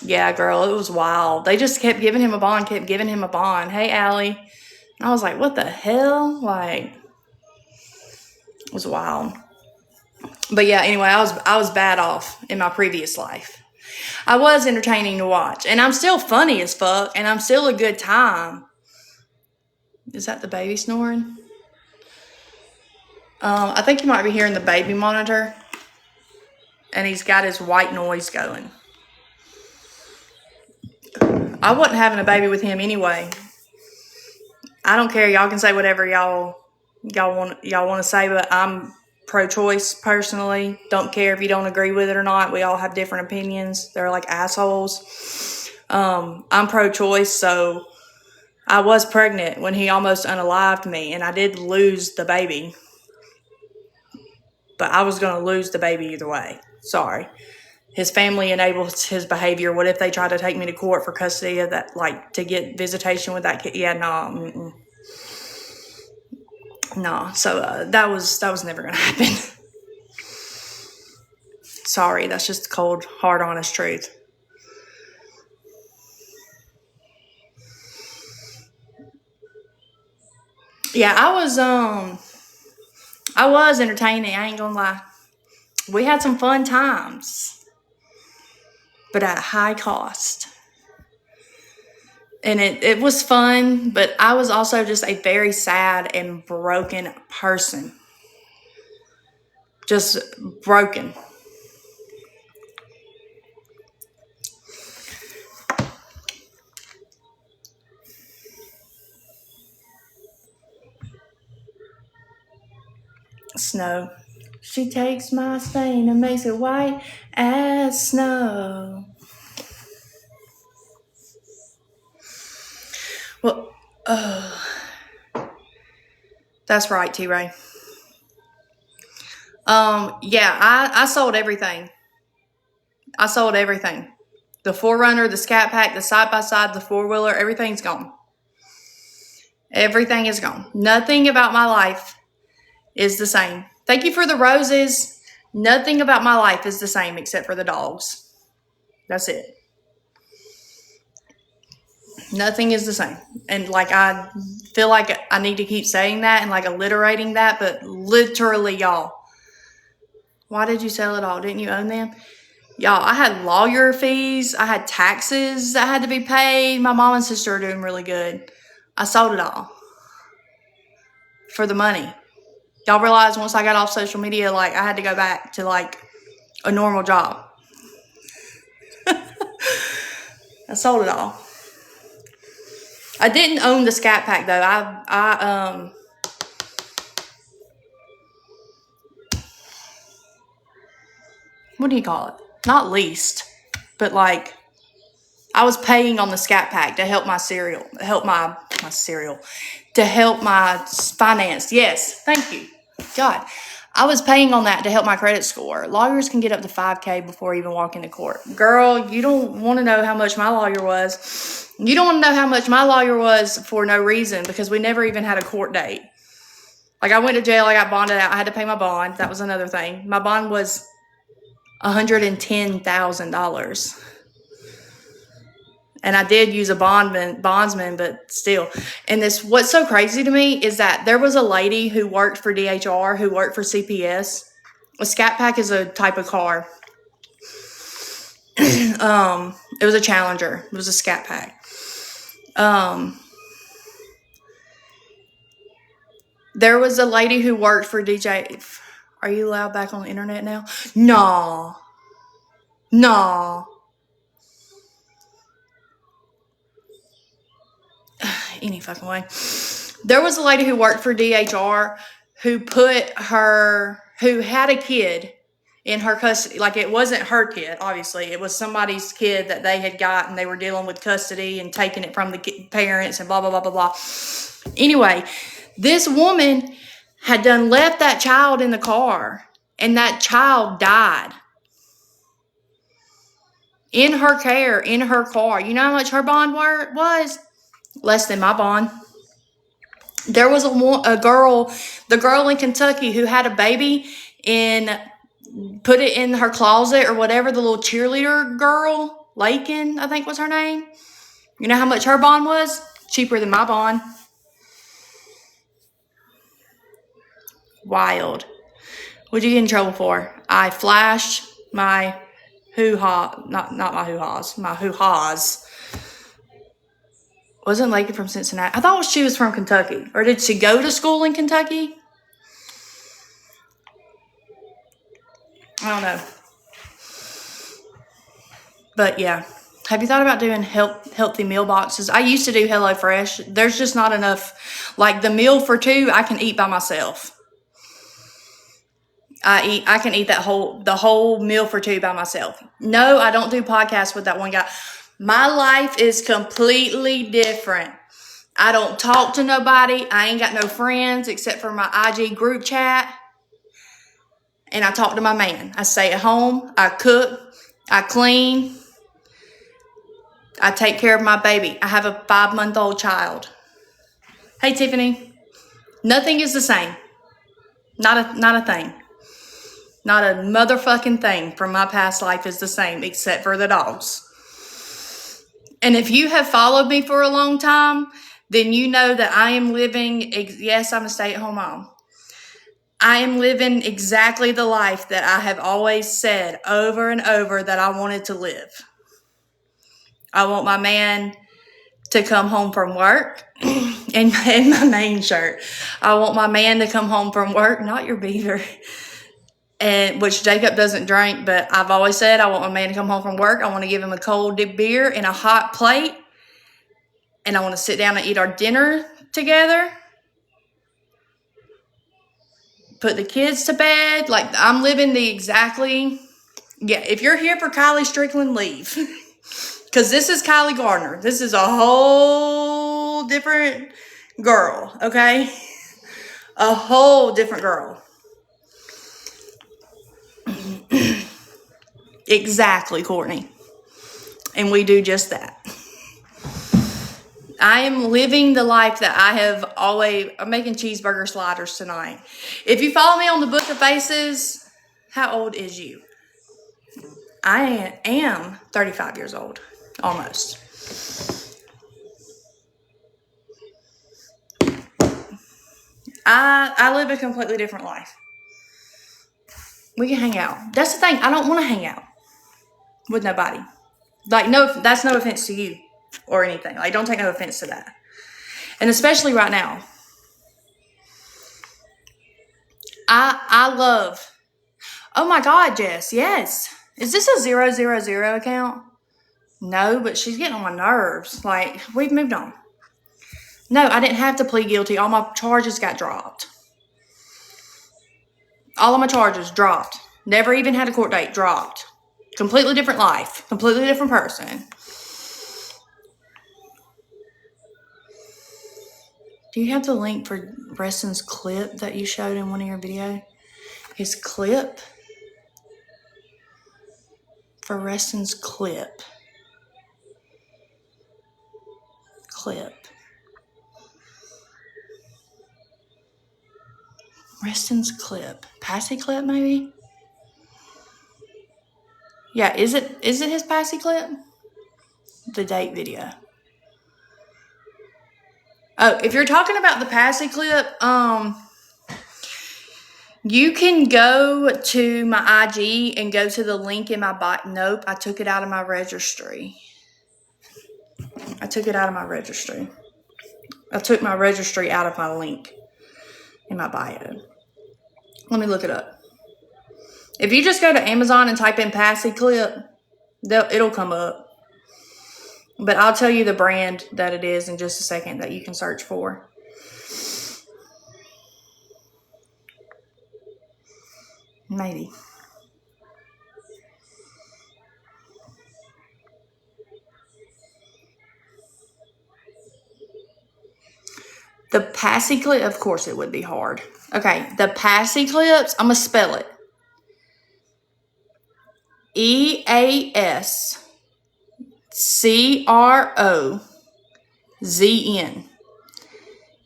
Yeah, girl, it was wild. They just kept giving him a bond, Hey, Allie. And I was like, what the hell? Like, it was wild. But yeah, anyway, I was bad off in my previous life. I was entertaining to watch. And I'm still funny as fuck. And I'm still a good time. Is that the baby snoring? I think you might be hearing the baby monitor. And he's got his white noise going. I wasn't having a baby with him anyway. I don't care. Y'all can say whatever y'all want to say, but I'm pro-choice personally. Don't care if you don't agree with it or not. We all have different opinions. They're like assholes. I'm pro-choice, so I was pregnant when he almost unalived me, and I did lose the baby. But I was going to lose the baby either way. Sorry. His family enables his behavior. What if they try to take me to court for custody of that, like to get visitation with that kid? Yeah, no. No. So that was never going to happen. Sorry. That's just the cold, hard, honest truth. Yeah, I was entertaining. I ain't going to lie. We had some fun times, but at a high cost. And it was fun, but I was also just a very sad and broken person. Just broken. Snow. She takes my stain and makes it white as snow. Well, that's right, T-Ray. Yeah, I sold everything. I sold everything. The 4Runner, the Scat Pack, the side-by-side, the 4-wheeler, everything's gone. Everything is gone. Nothing about my life is the same. Thank you for the roses. Nothing about my life is the same except for the dogs. That's it. Nothing is the same. And like I feel like I need to keep saying that and like alliterating that, but literally, y'all. Why did you sell it all? Didn't you own them? Y'all, I had lawyer fees. I had taxes that had to be paid. My mom and sister are doing really good. I sold it all for the money. Y'all realize once I got off social media, like I had to go back to like a normal job. I sold it all. I didn't own the Scat Pack though. I what do you call it? Not leased, but like I was paying on the Scat Pack to help my cereal, to help my finance. Yes, thank you. God, I was paying on that to help my credit score. Lawyers can get up to 5K before even walking to court. Girl, you don't want to know how much my lawyer was. You don't want to know how much my lawyer was for no reason because we never even had a court date. Like I went to jail, I got bonded out, I had to pay my bond. That was another thing. My bond was $110,000. And I did use a bondsman, but still. And what's so crazy to me is that there was a lady who worked for DHR, who worked for CPS. A Scat Pack is a type of car. It was a Challenger. It was a Scat Pack. There was a lady who worked for DJ. Are you allowed back on the internet now? No. Any fucking way. There was a lady who worked for DHR who had a kid in her custody. Like it wasn't her kid, obviously. It was somebody's kid that they had got and they were dealing with custody and taking it from the parents and blah, blah, blah, blah, blah. Anyway, this woman had left that child in the car and that child died. In her care, in her car. You know how much her bond was? Less than my bond. There was the girl in Kentucky who had a baby and put it in her closet or whatever, the little cheerleader girl, Lakin, I think was her name. You know how much her bond was? Cheaper than my bond. Wild. What'd you get in trouble for? I flashed my hoo-ha, not my hoo-has, my hoo-has. Wasn't Lakin from Cincinnati? I thought she was from Kentucky. Or did she go to school in Kentucky? I don't know. But yeah, Have you thought about doing healthy meal boxes? I used to do HelloFresh. There's just not enough. Like the meal for two, I can eat by myself. I can eat the whole meal for two by myself. No, I don't do podcasts with that one guy. My life is completely different. I don't talk to nobody. I ain't got no friends except for my IG group chat. And I talk to my man. I stay at home. I cook. I clean. I take care of my baby. I have a 5-month-old child. Hey, Tiffany. Nothing is the same. Not a thing. Not a motherfucking thing from my past life is the same except for the dogs. And if you have followed me for a long time, then you know that I am living, yes, I'm a stay-at-home mom. I am living exactly the life that I have always said over and over that I wanted to live. I want my man to come home from work in my main shirt. I want my man to come home from work, not your beaver, and which Jacob doesn't drink, but I've always said I want my man to come home from work. I want to give him a cold beer and a hot plate, and I want to sit down and eat our dinner together. Put the kids to bed. Like, I'm living if you're here for Kylie Strickland, leave. Because this is Kylie Gardner. This is a whole different girl, okay? A whole different girl. Exactly, Courtney. And we do just that. I am living the life that I have always. I'm making cheeseburger sliders tonight. If you follow me on the Book of Faces, how old is you? I am 35 years old, almost. I live a completely different life. We can hang out. That's the thing. I don't want to hang out with nobody. Like, no, that's no offense to you or anything. Like, don't take no offense to that. And especially right now. I love. Oh my God, Jess. Yes. Is this a 000 account? No, but she's getting on my nerves. Like, we've moved on. No, I didn't have to plead guilty. All my charges got dropped. All of my charges dropped. Never even had a court date. Dropped. Completely different life. Completely different person. Do you have the link for Reston's clip that you showed in one of your videos? His clip? For Reston's clip. Reston's clip. Passy clip, maybe? Yeah, is it his passy clip? The date video. Oh, if you're talking about the passy clip, you can go to my IG and go to the link in my bio. Nope, I took it out of my registry. I took my registry out of my link in my bio. Let me look it up. If you just go to Amazon and type in Passy Clip, it'll come up. But I'll tell you the brand that it is in just a second that you can search for. Maybe. The Passy Clip, of course it would be hard. Okay, the Passy Clips, I'm going to spell it. EASCROZN.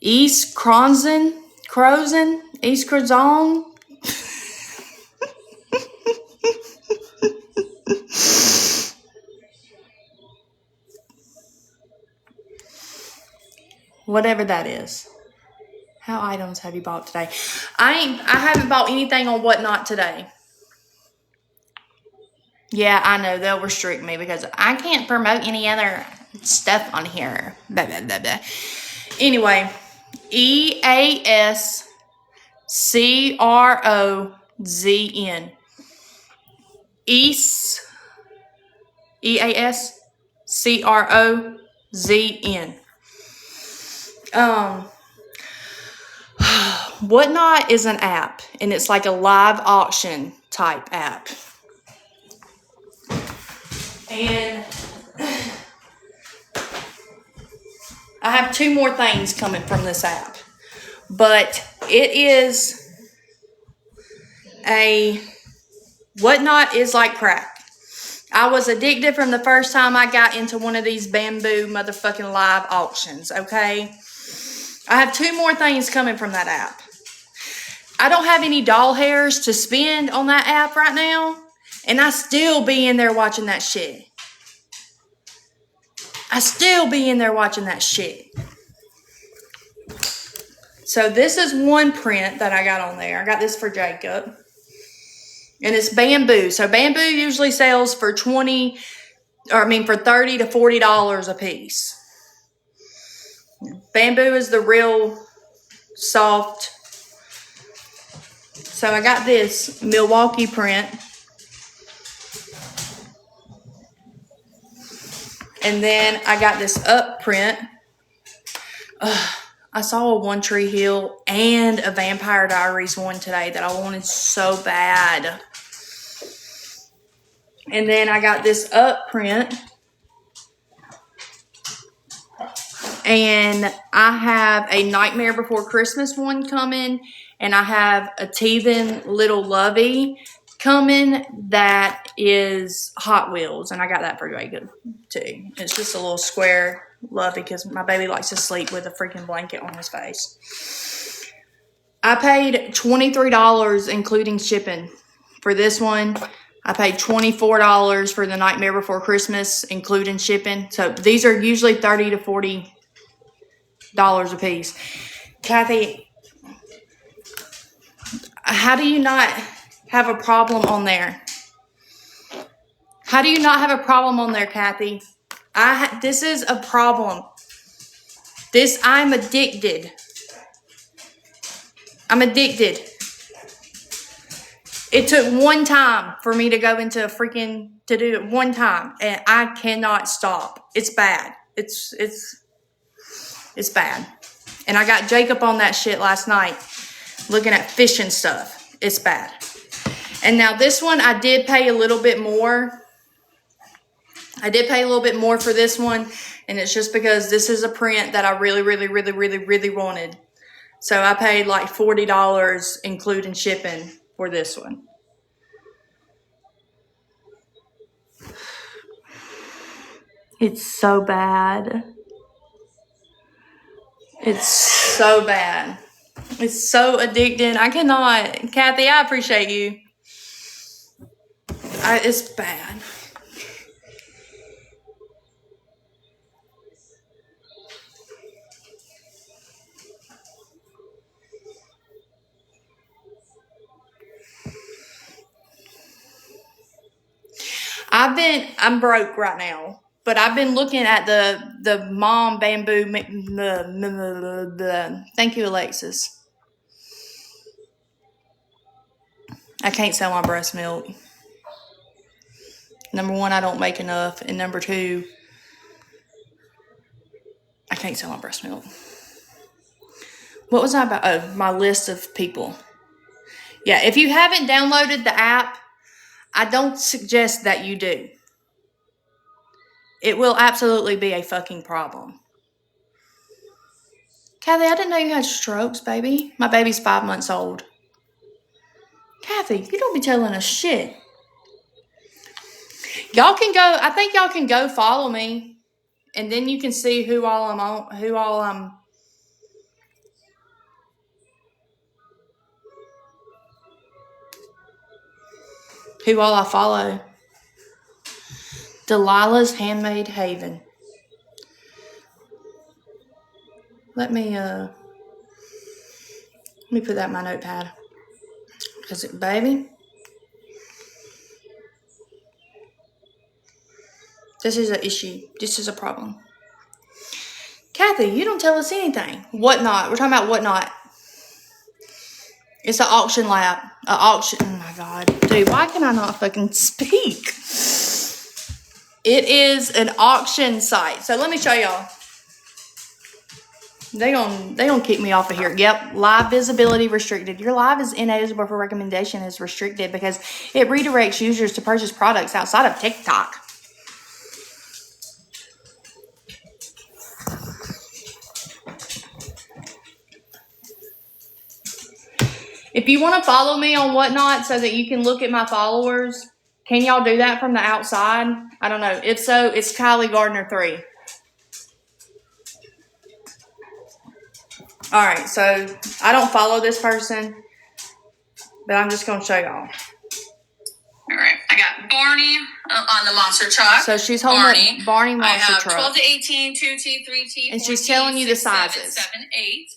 East Crozen. Whatever that is. How items have you bought today? I haven't bought anything on Whatnot today. Yeah, I know. They'll restrict me because I can't promote any other stuff on here. Blah, blah, blah, blah. Anyway, EASCROZN. East. EAS. CROZN. Whatnot is an app, and it's like a live auction type app. And I have 2 more things coming from this app. But it is Whatnot is like crack. I was addicted from the first time I got into one of these bamboo motherfucking live auctions, okay? I have 2 more things coming from that app. I don't have any doll hairs to spend on that app right now, and I still be in there watching that shit. So this is one print that I got on there. I got this for Jacob. And it's bamboo. So bamboo usually sells for $30 to $40 a piece. Bamboo is the real soft. So I got this Milwaukee print. And then I got this up print. I saw a One Tree Hill and a Vampire Diaries one today that I wanted so bad. And then I got this up print. And I have a Nightmare Before Christmas one coming. And I have a Teething Little Lovey coming that is Hot Wheels. And I got that for Jacob too. It's just a little square Lovey because my baby likes to sleep with a freaking blanket on his face. I paid $23 including shipping for this one. I paid $24 for the Nightmare Before Christmas including shipping. So these are usually $30 to $40 a piece. Kathy, how do you not have a problem on there? How do you not have a problem on there, Kathy? This is a problem. I'm addicted. It took one time for me to go into to do it one time, and I cannot stop. It's bad. It's bad. And I got Jacob on that shit last night, looking at fish and stuff. It's bad. And now this one, I did pay a little bit more. For this one, and it's just because this is a print that I really wanted. So I paid like $40 including shipping for this one. It's so bad. It's so bad. It's so addicting. I cannot. Kathy, I appreciate you. It's bad. I'm broke right now, but I've been looking at the mom bamboo. Thank you, Alexis. I can't sell my breast milk. Number 1, I don't make enough, and number 2, I can't sell my breast milk. What was I about? Oh, my list of people. Yeah, if you haven't downloaded the app, I don't suggest that you do. It will absolutely be a fucking problem. Kathy, I didn't know you had strokes, baby. My baby's 5 months old. Kathy, you don't be telling us shit. Y'all can go, I think y'all can go follow me. And then you can see who all I follow. Delilah's Handmade Haven. Let me put that in my notepad. Because, baby, this is an issue. This is a problem. Kathy, you don't tell us anything. Whatnot. We're talking about Whatnot. It's an auction lab. Oh my God. Dude, why can I not fucking speak? It is an auction site. So let me show y'all. They gonna kick me off of here. Yep, live visibility restricted. Your live is ineligible for recommendation is restricted because it redirects users to purchase products outside of TikTok. If you want to follow me on Whatnot so that you can look at my followers, can y'all do that from the outside? I don't know. If so, it's Kylie Gardner 3. All right, so I don't follow this person, but I'm just going to show y'all. All right, I got Barney on the monster truck. So she's holding Barney monster truck. I have 12 to 18, 2T, 3T, and 4T, she's telling you the sizes. 7, 8.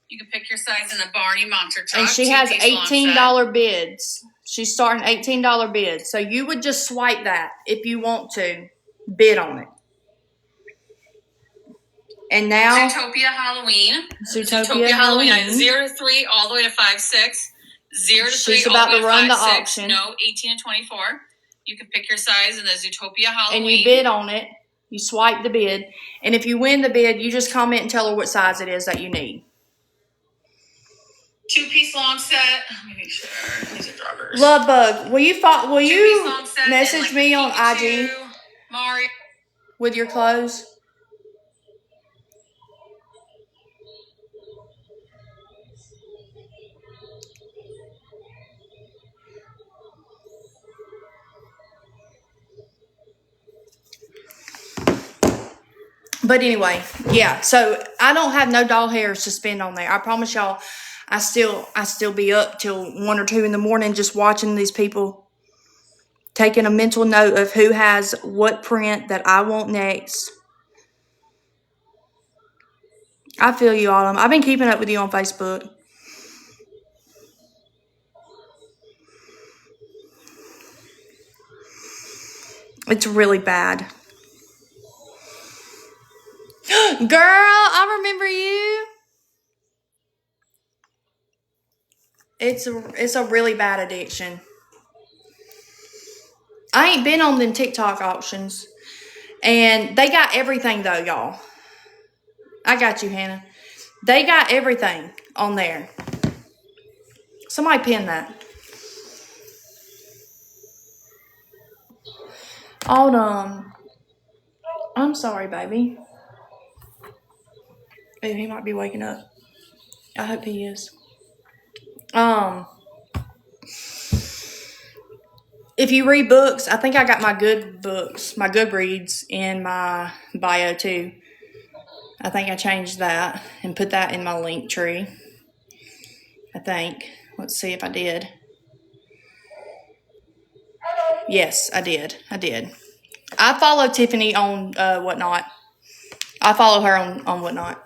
You can pick your size in the Barney monster truck. And she has $18 bids. She's starting $18 bids. So you would just swipe that if you want to bid on it. And now Zootopia Halloween. Zootopia Halloween. 0 to 3 all the way to 5, 6. 0 to 3 She's all about the way to run 5, the 6. auction. No, 18 and 24. You can pick your size in the Zootopia Halloween. And you bid on it. You swipe the bid. And if you win the bid, you just comment and tell her what size it is that you need. 2-piece long set. Let me make sure these are druggers. Love Bug, will you message me on IG Mario with your clothes? But anyway, yeah. So I don't have no doll hairs to spend on there. I promise y'all. I still be up till 1 or 2 in the morning just watching these people, taking a mental note of who has what print that I want next. I feel you, Autumn. I've been keeping up with you on Facebook. It's really bad. Girl, I remember you. It's a really bad addiction. I ain't been on them TikTok auctions. And they got everything though, y'all. I got you, Hannah. They got everything on there. Somebody pin that. Autumn. I'm sorry, baby. Ooh, he might be waking up. I hope he is. If you read books, I think I got my good books, my Goodreads in my bio too. I think I changed that and put that in my link tree. I think. Let's see if I did. Yes, I did. I follow Tiffany on Whatnot. I follow her on Whatnot.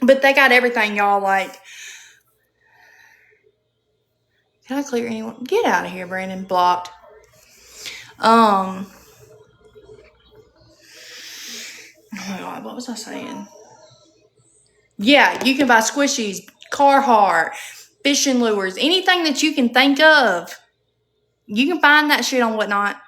But they got everything, y'all. Like, can I clear anyone? Get out of here, Brandon. Blocked. Oh my God, what was I saying? Yeah, you can buy squishies, Carhartt, fishing lures, anything that you can think of. You can find that shit on Whatnot.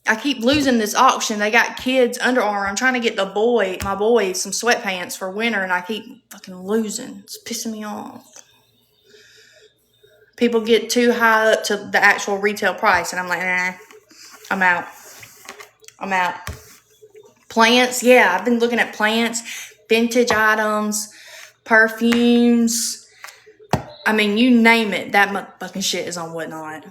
I keep losing this auction. They got kids' Under Armour. I'm trying to get my boys some sweatpants for winter, and I keep fucking losing. It's pissing me off. People get too high up to the actual retail price, and I'm like, nah, I'm out. Plants, yeah, I've been looking at plants, vintage items, perfumes. I mean, you name it, that motherfucking shit is on Whatnot.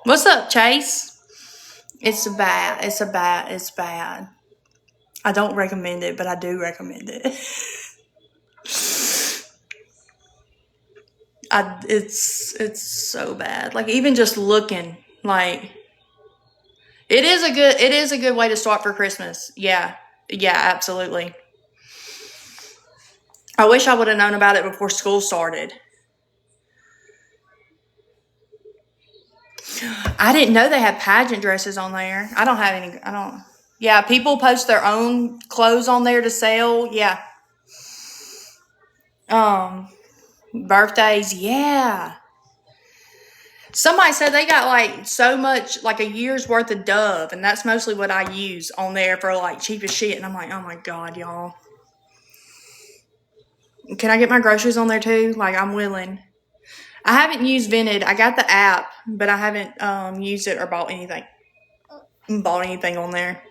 What's up, Chase? It's bad. I don't recommend it, but I do recommend it. It's so bad. Like, even just looking, like, it is a good way to start for Christmas. Yeah, absolutely. I wish I would have known about it before school started. I didn't know they had pageant dresses on there. Yeah, people post their own clothes on there to sell. Yeah. Birthdays, yeah. Somebody said they got like so much, like a year's worth of Dove, and that's mostly what I use on there for like cheap as shit. And I'm like, oh my God, y'all. Can I get my groceries on there too? Like, I'm willing. I haven't used Vinted. I got the app, but I haven't used it or bought anything. On there.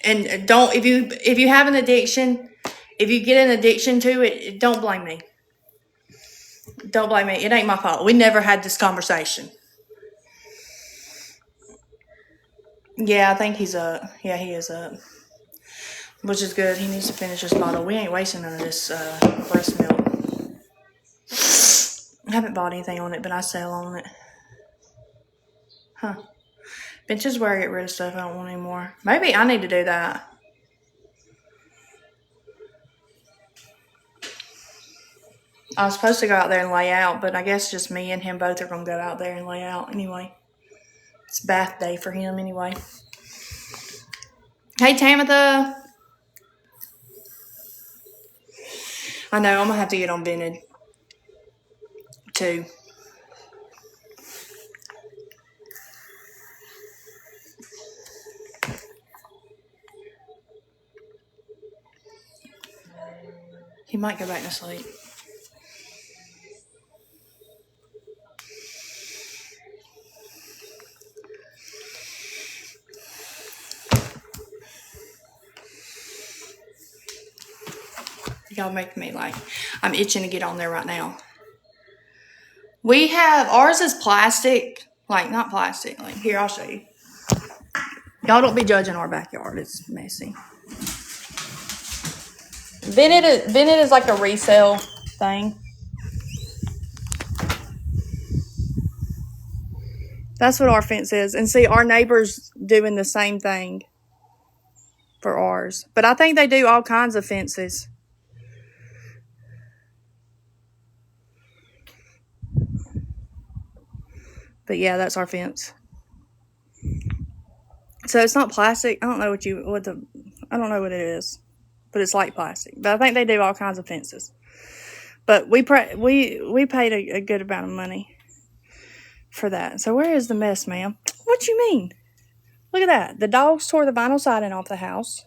And don't, if you have an addiction, if you get an addiction to it, don't blame me. Don't blame me. It ain't my fault. We never had this conversation. Yeah, I think he's up. Yeah, he is up. Which is good. He needs to finish his bottle. We ain't wasting none of this breast milk. I haven't bought anything on it, but I sell on it. Huh. Bitch is where I get rid of stuff I don't want anymore. Maybe I need to do that. I was supposed to go out there and lay out, but I guess just me and him both are going to go out there and lay out anyway. It's bath day for him anyway. Hey, Tamitha. I know, I'm going to have to get on Vinted, too. He might go back to sleep. Y'all make me like, I'm itching to get on there right now. We have, ours is plastic, like not plastic, like here, I'll show you. Y'all don't be judging our backyard, it's messy. Vinted is like a resale thing. That's what our fence is. And see, our neighbor's doing the same thing for ours. But I think they do all kinds of fences. But yeah, that's our fence. So it's not plastic. I don't know I don't know what it is. But it's like plastic. But I think they do all kinds of fences. But we paid a good amount of money for that. So where is the mess, ma'am? What you mean? Look at that. The dogs tore the vinyl siding off the house.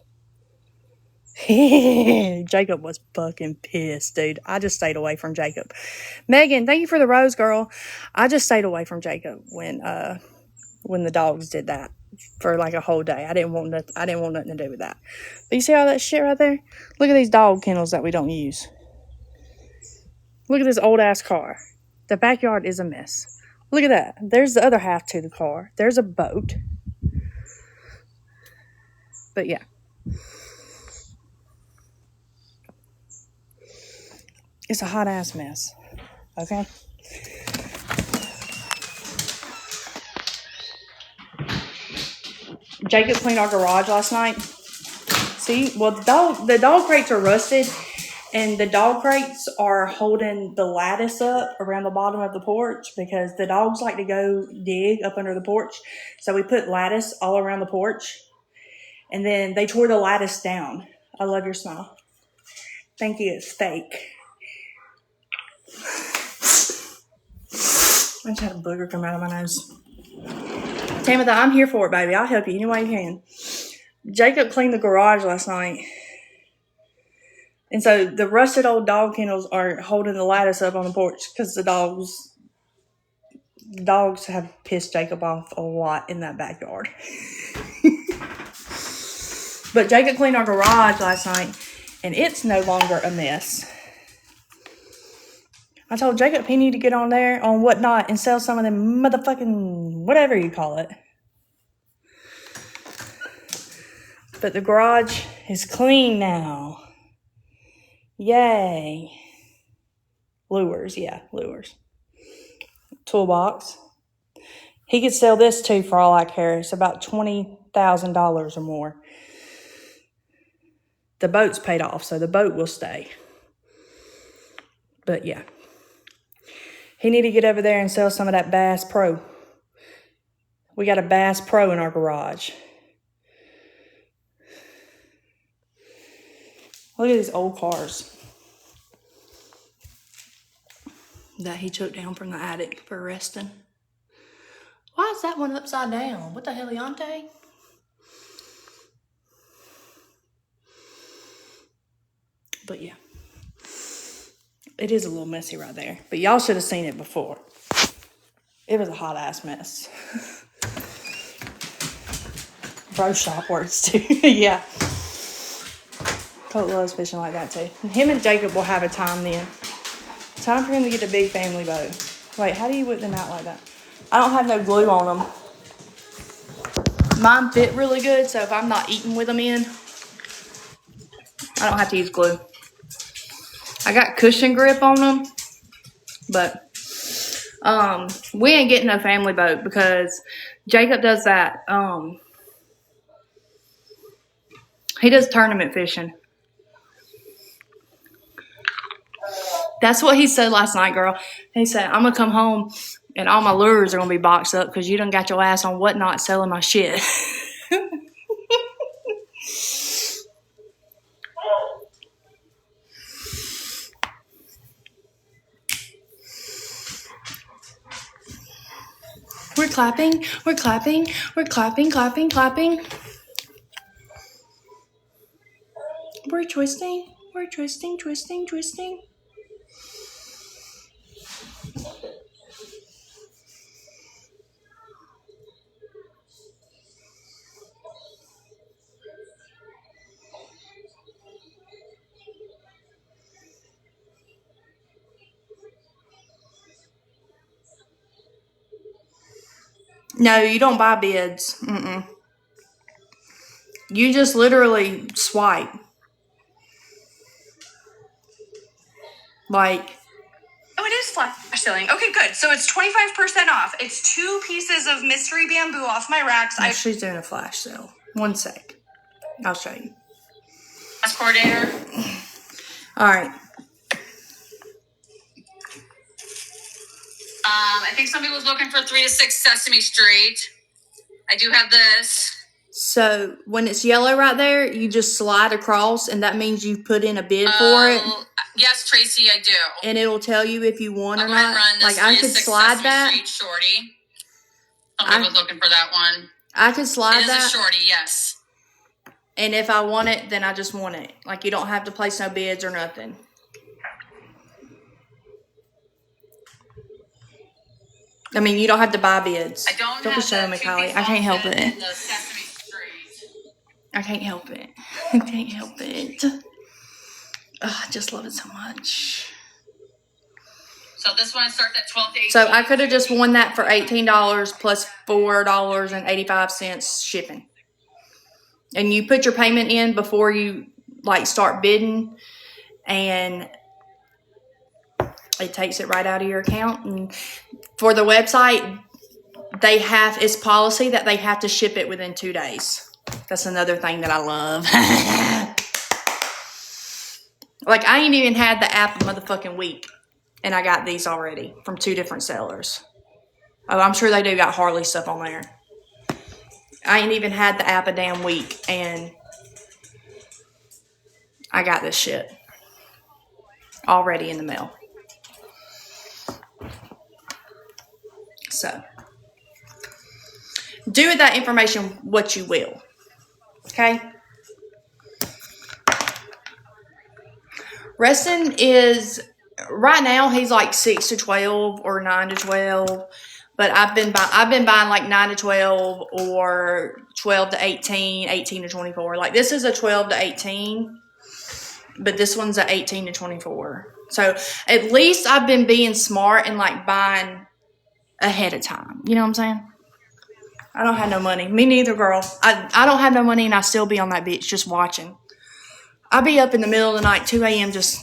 Jacob was fucking pissed, dude. I just stayed away from Jacob. Megan, thank you for the rose, girl. I just stayed away from Jacob when the dogs did that for like a whole day. I didn't want nothing to do with that. But you see all that shit right there? Look at these dog kennels that we don't use. Look at this old ass car. The backyard is a mess. Look at that. There's the other half to the car. There's a boat. But yeah. It's a hot ass mess. Okay? Jacob cleaned our garage last night. See? Well, the dog crates are rusted, and the dog crates are holding the lattice up around the bottom of the porch because the dogs like to go dig up under the porch. So we put lattice all around the porch, and then they tore the lattice down. I love your smile. Thank you. It's fake. I just had a booger come out of my nose. Tamitha, I'm here for it, baby. I'll help you any way you can. Jacob cleaned the garage last night. And so the rusted old dog kennels are holding the lattice up on the porch because the dogs have pissed Jacob off a lot in that backyard. But Jacob cleaned our garage last night, and it's no longer a mess. I told Jacob he need to get on there on Whatnot and sell some of them motherfucking whatever you call it. But the garage is clean now. Yay. Lures, yeah, lures. Toolbox. He could sell this too for all I care. It's about $20,000 or more. The boat's paid off, so the boat will stay. But yeah. He need to get over there and sell some of that Bass Pro. We got a Bass Pro in our garage. Look at these old cars. that he took down from the attic for resting. Why is that one upside down? What the heliante? But yeah. It is a little messy right there. But y'all should have seen it before. It was a hot ass mess. Bro shop works too. Yeah. Colt loves fishing like that too. And him and Jacob will have a time then. Time for him to get a big family boat. Wait, how do you whip them out like that? I don't have no glue on them. Mine fit really good, so if I'm not eating with them in, I don't have to use glue. I got cushion grip on them, but we ain't getting no family boat because Jacob does that. He does tournament fishing. That's what he said last night, girl. He said, I'm going to come home and all my lures are going to be boxed up because you done got your ass on Whatnot selling my shit. We're clapping, we're clapping, we're clapping, clapping, clapping. We're twisting, we're twisting, twisting, twisting. No, you don't buy bids. Mm-mm. You just literally swipe. Like. Oh, it is flash selling. Okay, good. So it's 25% off. It's 2 pieces of mystery bamboo off my racks. Oh, she's doing a flash sale. 1 sec. I'll show you. Coordinator. All right. I think somebody was looking for 3 to 6 Sesame Street. I do have this. So when it's yellow right there, you just slide across, and that means you put in a bid for it. Yes, Tracy, I do. And it'll tell you if you won or not. Run this like I could slide Sesame that. Street shorty. Somebody was looking for that one. I could slide that. It is a shorty, yes. And if I want it, then I just want it. Like you don't have to place no bids or nothing. I mean, you don't have to buy bids. Don't be showing me, Kylie. I can't help it. I can't help it. I can't help it. Oh, I just love it so much. So this one starts at $12 to $18. So I could have just won that for $18 plus $4.85 shipping. And you put your payment in before you like start bidding, and it takes it right out of your account. And for the website, it's policy that they have to ship it within 2 days. That's another thing that I love. Like, I ain't even had the app a motherfucking week, and I got these already from 2 different sellers. Oh, I'm sure they do got Harley stuff on there. I ain't even had the app a damn week, and I got this shit already in the mail. So, do with that information what you will. Okay? Reston is, right now, he's like 6 to 12 or 9 to 12. But I've been buying like 9 to 12 or 12 to 18, 18 to 24. Like this is a 12 to 18, but this one's a 18 to 24. So at least I've been being smart and like buying ahead of time. You know what I'm saying? I don't have no money. Me neither, girl. I don't have no money, and I still be on that beach just watching. I be up in the middle of the night, 2 a.m. just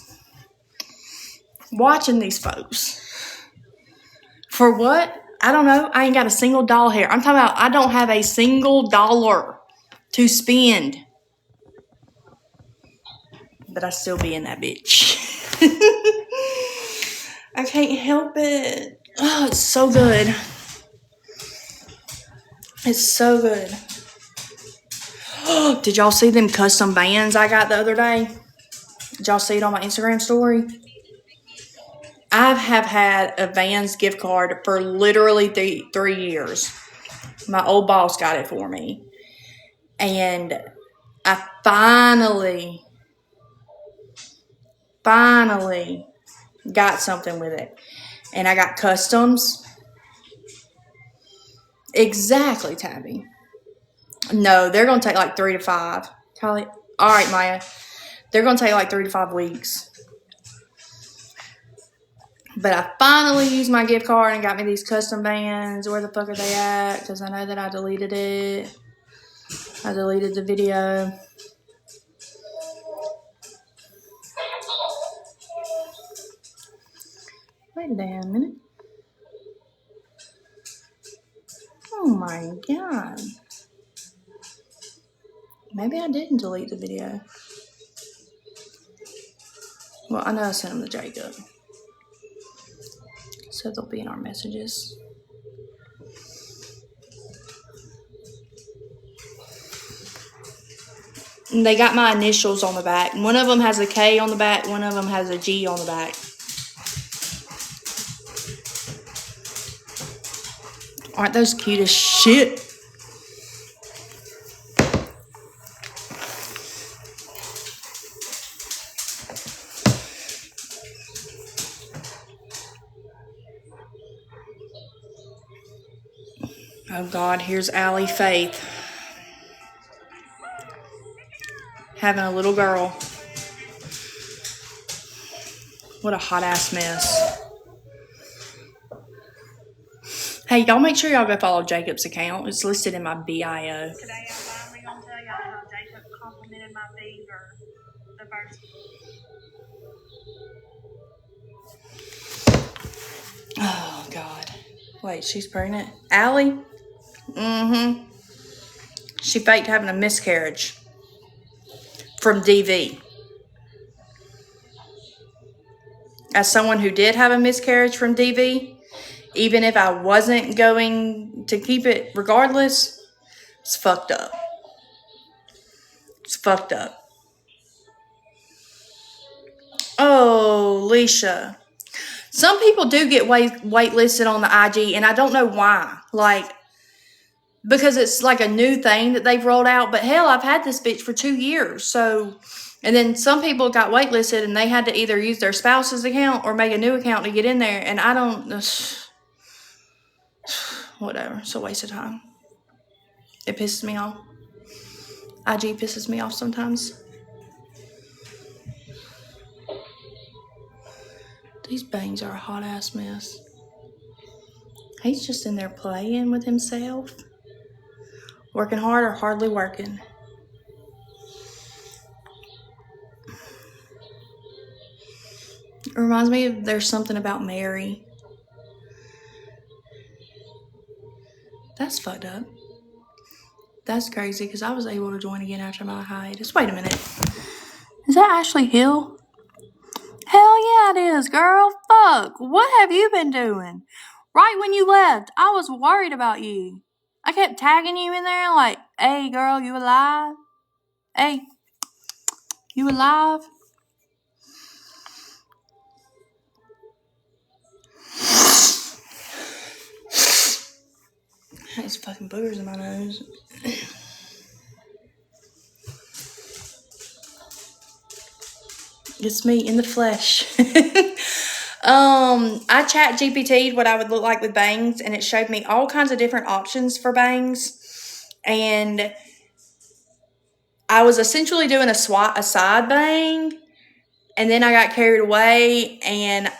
watching these folks. For what? I don't know. I ain't got a single doll here. I'm talking about I don't have a single dollar to spend. But I still be in that bitch. I can't help it. Oh, it's so good. It's so good. Oh, did y'all see them custom bands I got the other day? Did y'all see it on my Instagram story? I have had a Vans gift card for literally 3 years. My old boss got it for me. And I finally got something with it. And I got customs. Exactly, Tabby. No, they're going to take like 3 to 5. Kylie. All right, Maya. They're going to take like 3 to 5 weeks. But I finally used my gift card and got me these custom bands. Where the fuck are they at? Because I know that I deleted it. I deleted the video. Wait a damn minute. Oh my god. Maybe I didn't delete the video. Well, I know I sent them to Jacob. So they'll be in our messages. And they got my initials on the back. One of them has a K on the back. One of them has a G on the back. Aren't those cute as shit? Oh God, here's Allie Faith. Having a little girl. What a hot ass mess. Hey, y'all make sure y'all go follow Jacob's account. It's listed in my bio. Today I'm finally gonna tell y'all how Jacob complimented my beaver the first. Oh God. Wait, she's pregnant? Allie? Mm-hmm. She faked having a miscarriage from DV. As someone who did have a miscarriage from DV, even if I wasn't going to keep it regardless, it's fucked up. It's fucked up. Oh, Leisha. Some people do get waitlisted on the IG, and I don't know why. Like, because it's like a new thing that they've rolled out. But hell, I've had this bitch for 2 years. So, and then some people got waitlisted, and they had to either use their spouse's account or make a new account to get in there. And I don't, whatever. It's a waste of time. It pisses me off. IG pisses me off sometimes. These bangs are a hot ass mess. He's just in there playing with himself. Working hard or hardly working. It reminds me of There's Something About Mary. That's fucked up. That's crazy because I was able to join again after my hiatus. Wait a minute. Is that Ashley Hill? Hell yeah, it is, girl. Fuck. What have you been doing? Right when you left, I was worried about you. I kept tagging you in there like, hey, girl, you alive? Hey, you alive? There's fucking boogers in my nose. It's me in the flesh. I chat GPT'd what I would look like with bangs, and it showed me all kinds of different options for bangs. And I was essentially doing a side bang, and then I got carried away, and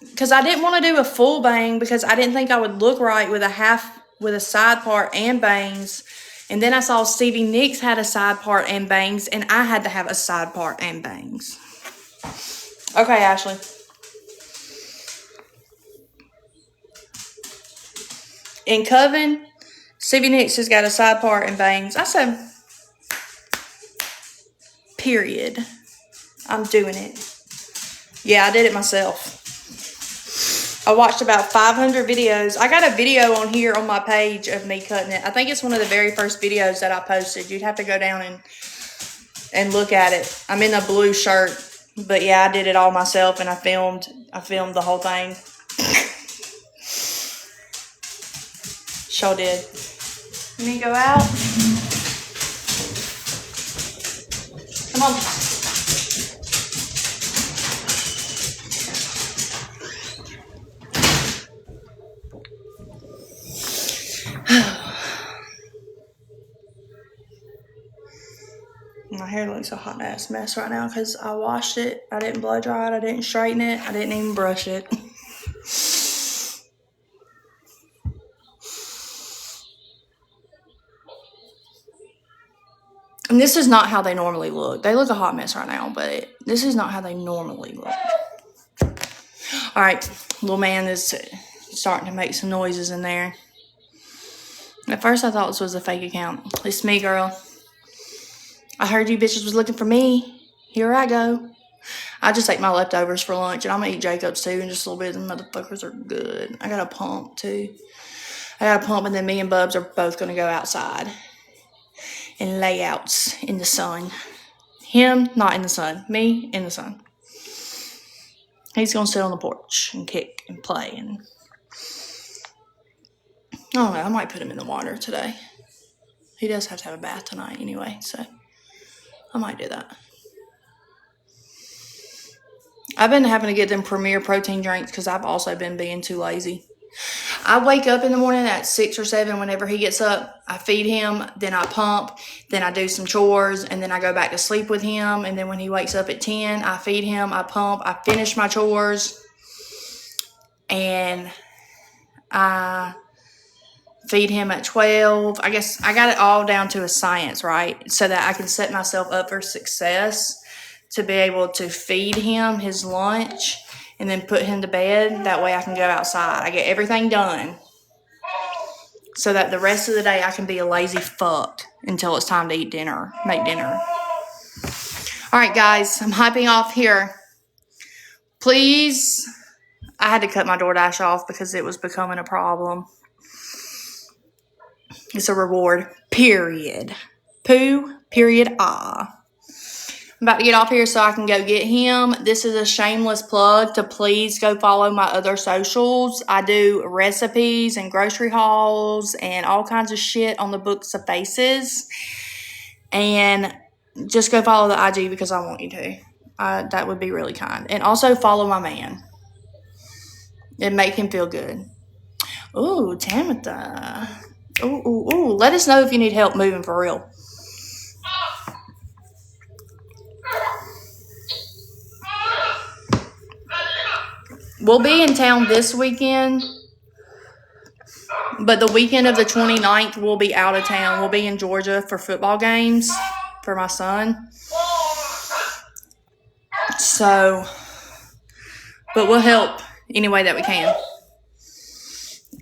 because I didn't want to do a full bang because I didn't think I would look right with a side part and bangs. And then I saw Stevie Nicks had a side part and bangs, and I had to have a side part and bangs. Okay, Ashley. In Coven, Stevie Nicks has got a side part and bangs. I said, period. I'm doing it. Yeah, I did it myself. I watched about 500 videos. I got a video on here on my page of me cutting it. I think it's one of the very first videos that I posted. You'd have to go down and look at it. I'm in a blue shirt. But yeah, I did it all myself, and I filmed I filmed the whole thing. Sure did. You need to go out? Come on. My hair looks a hot ass mess right now because I washed it. I didn't blow dry it. I didn't straighten it. I didn't even brush it. And this is not how they normally look. They look a hot mess right now, but this is not how they normally look. All right, little man is starting to make some noises in there. At first, I thought this was a fake account. It's me, girl. I heard you bitches was looking for me. Here I go. I just ate my leftovers for lunch, and I'm going to eat Jacob's, too, in just a little bit. The motherfuckers are good. I got a pump, too. I got a pump, and then me and Bubs are both going to go outside and lay outs in the sun. Him, not in the sun. Me, in the sun. He's going to sit on the porch and kick and play. And I don't know. I might put him in the water today. He does have to have a bath tonight anyway, so I might do that. I've been having to get them Premier protein drinks because I've also been being too lazy. I wake up in the morning at 6 or 7 whenever he gets up. I feed him, then I pump, then I do some chores, and then I go back to sleep with him. And then when he wakes up at 10, I feed him, I pump, I finish my chores, and I feed him at 12. I guess I got it all down to a science, right? So that I can set myself up for success to be able to feed him his lunch and then put him to bed. That way I can go outside. I get everything done so that the rest of the day I can be a lazy fuck until it's time to eat dinner, make dinner. All right, guys, I'm hyping off here. Please, I had to cut my DoorDash off because it was becoming a problem. It's a reward, period. Poo, period, ah. I'm about to get off here so I can go get him. This is a shameless plug to please go follow my other socials. I do recipes and grocery hauls and all kinds of shit on the Books of Faces. And just go follow the IG because I want you to. That would be really kind. And also follow my man. It'd make him feel good. Ooh, Tamitha. Ooh. Let us know if you need help moving for real. We'll be in town this weekend, but the weekend of the 29th, we'll be out of town. We'll be in Georgia for football games for my son. So, but we'll help any way that we can.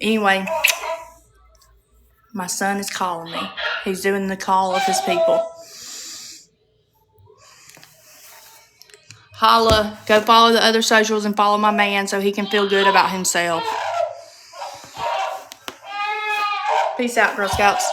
Anyway, my son is calling me. He's doing the call of his people. Holla, go follow the other socials and follow my man so he can feel good about himself. Peace out, Girl Scouts.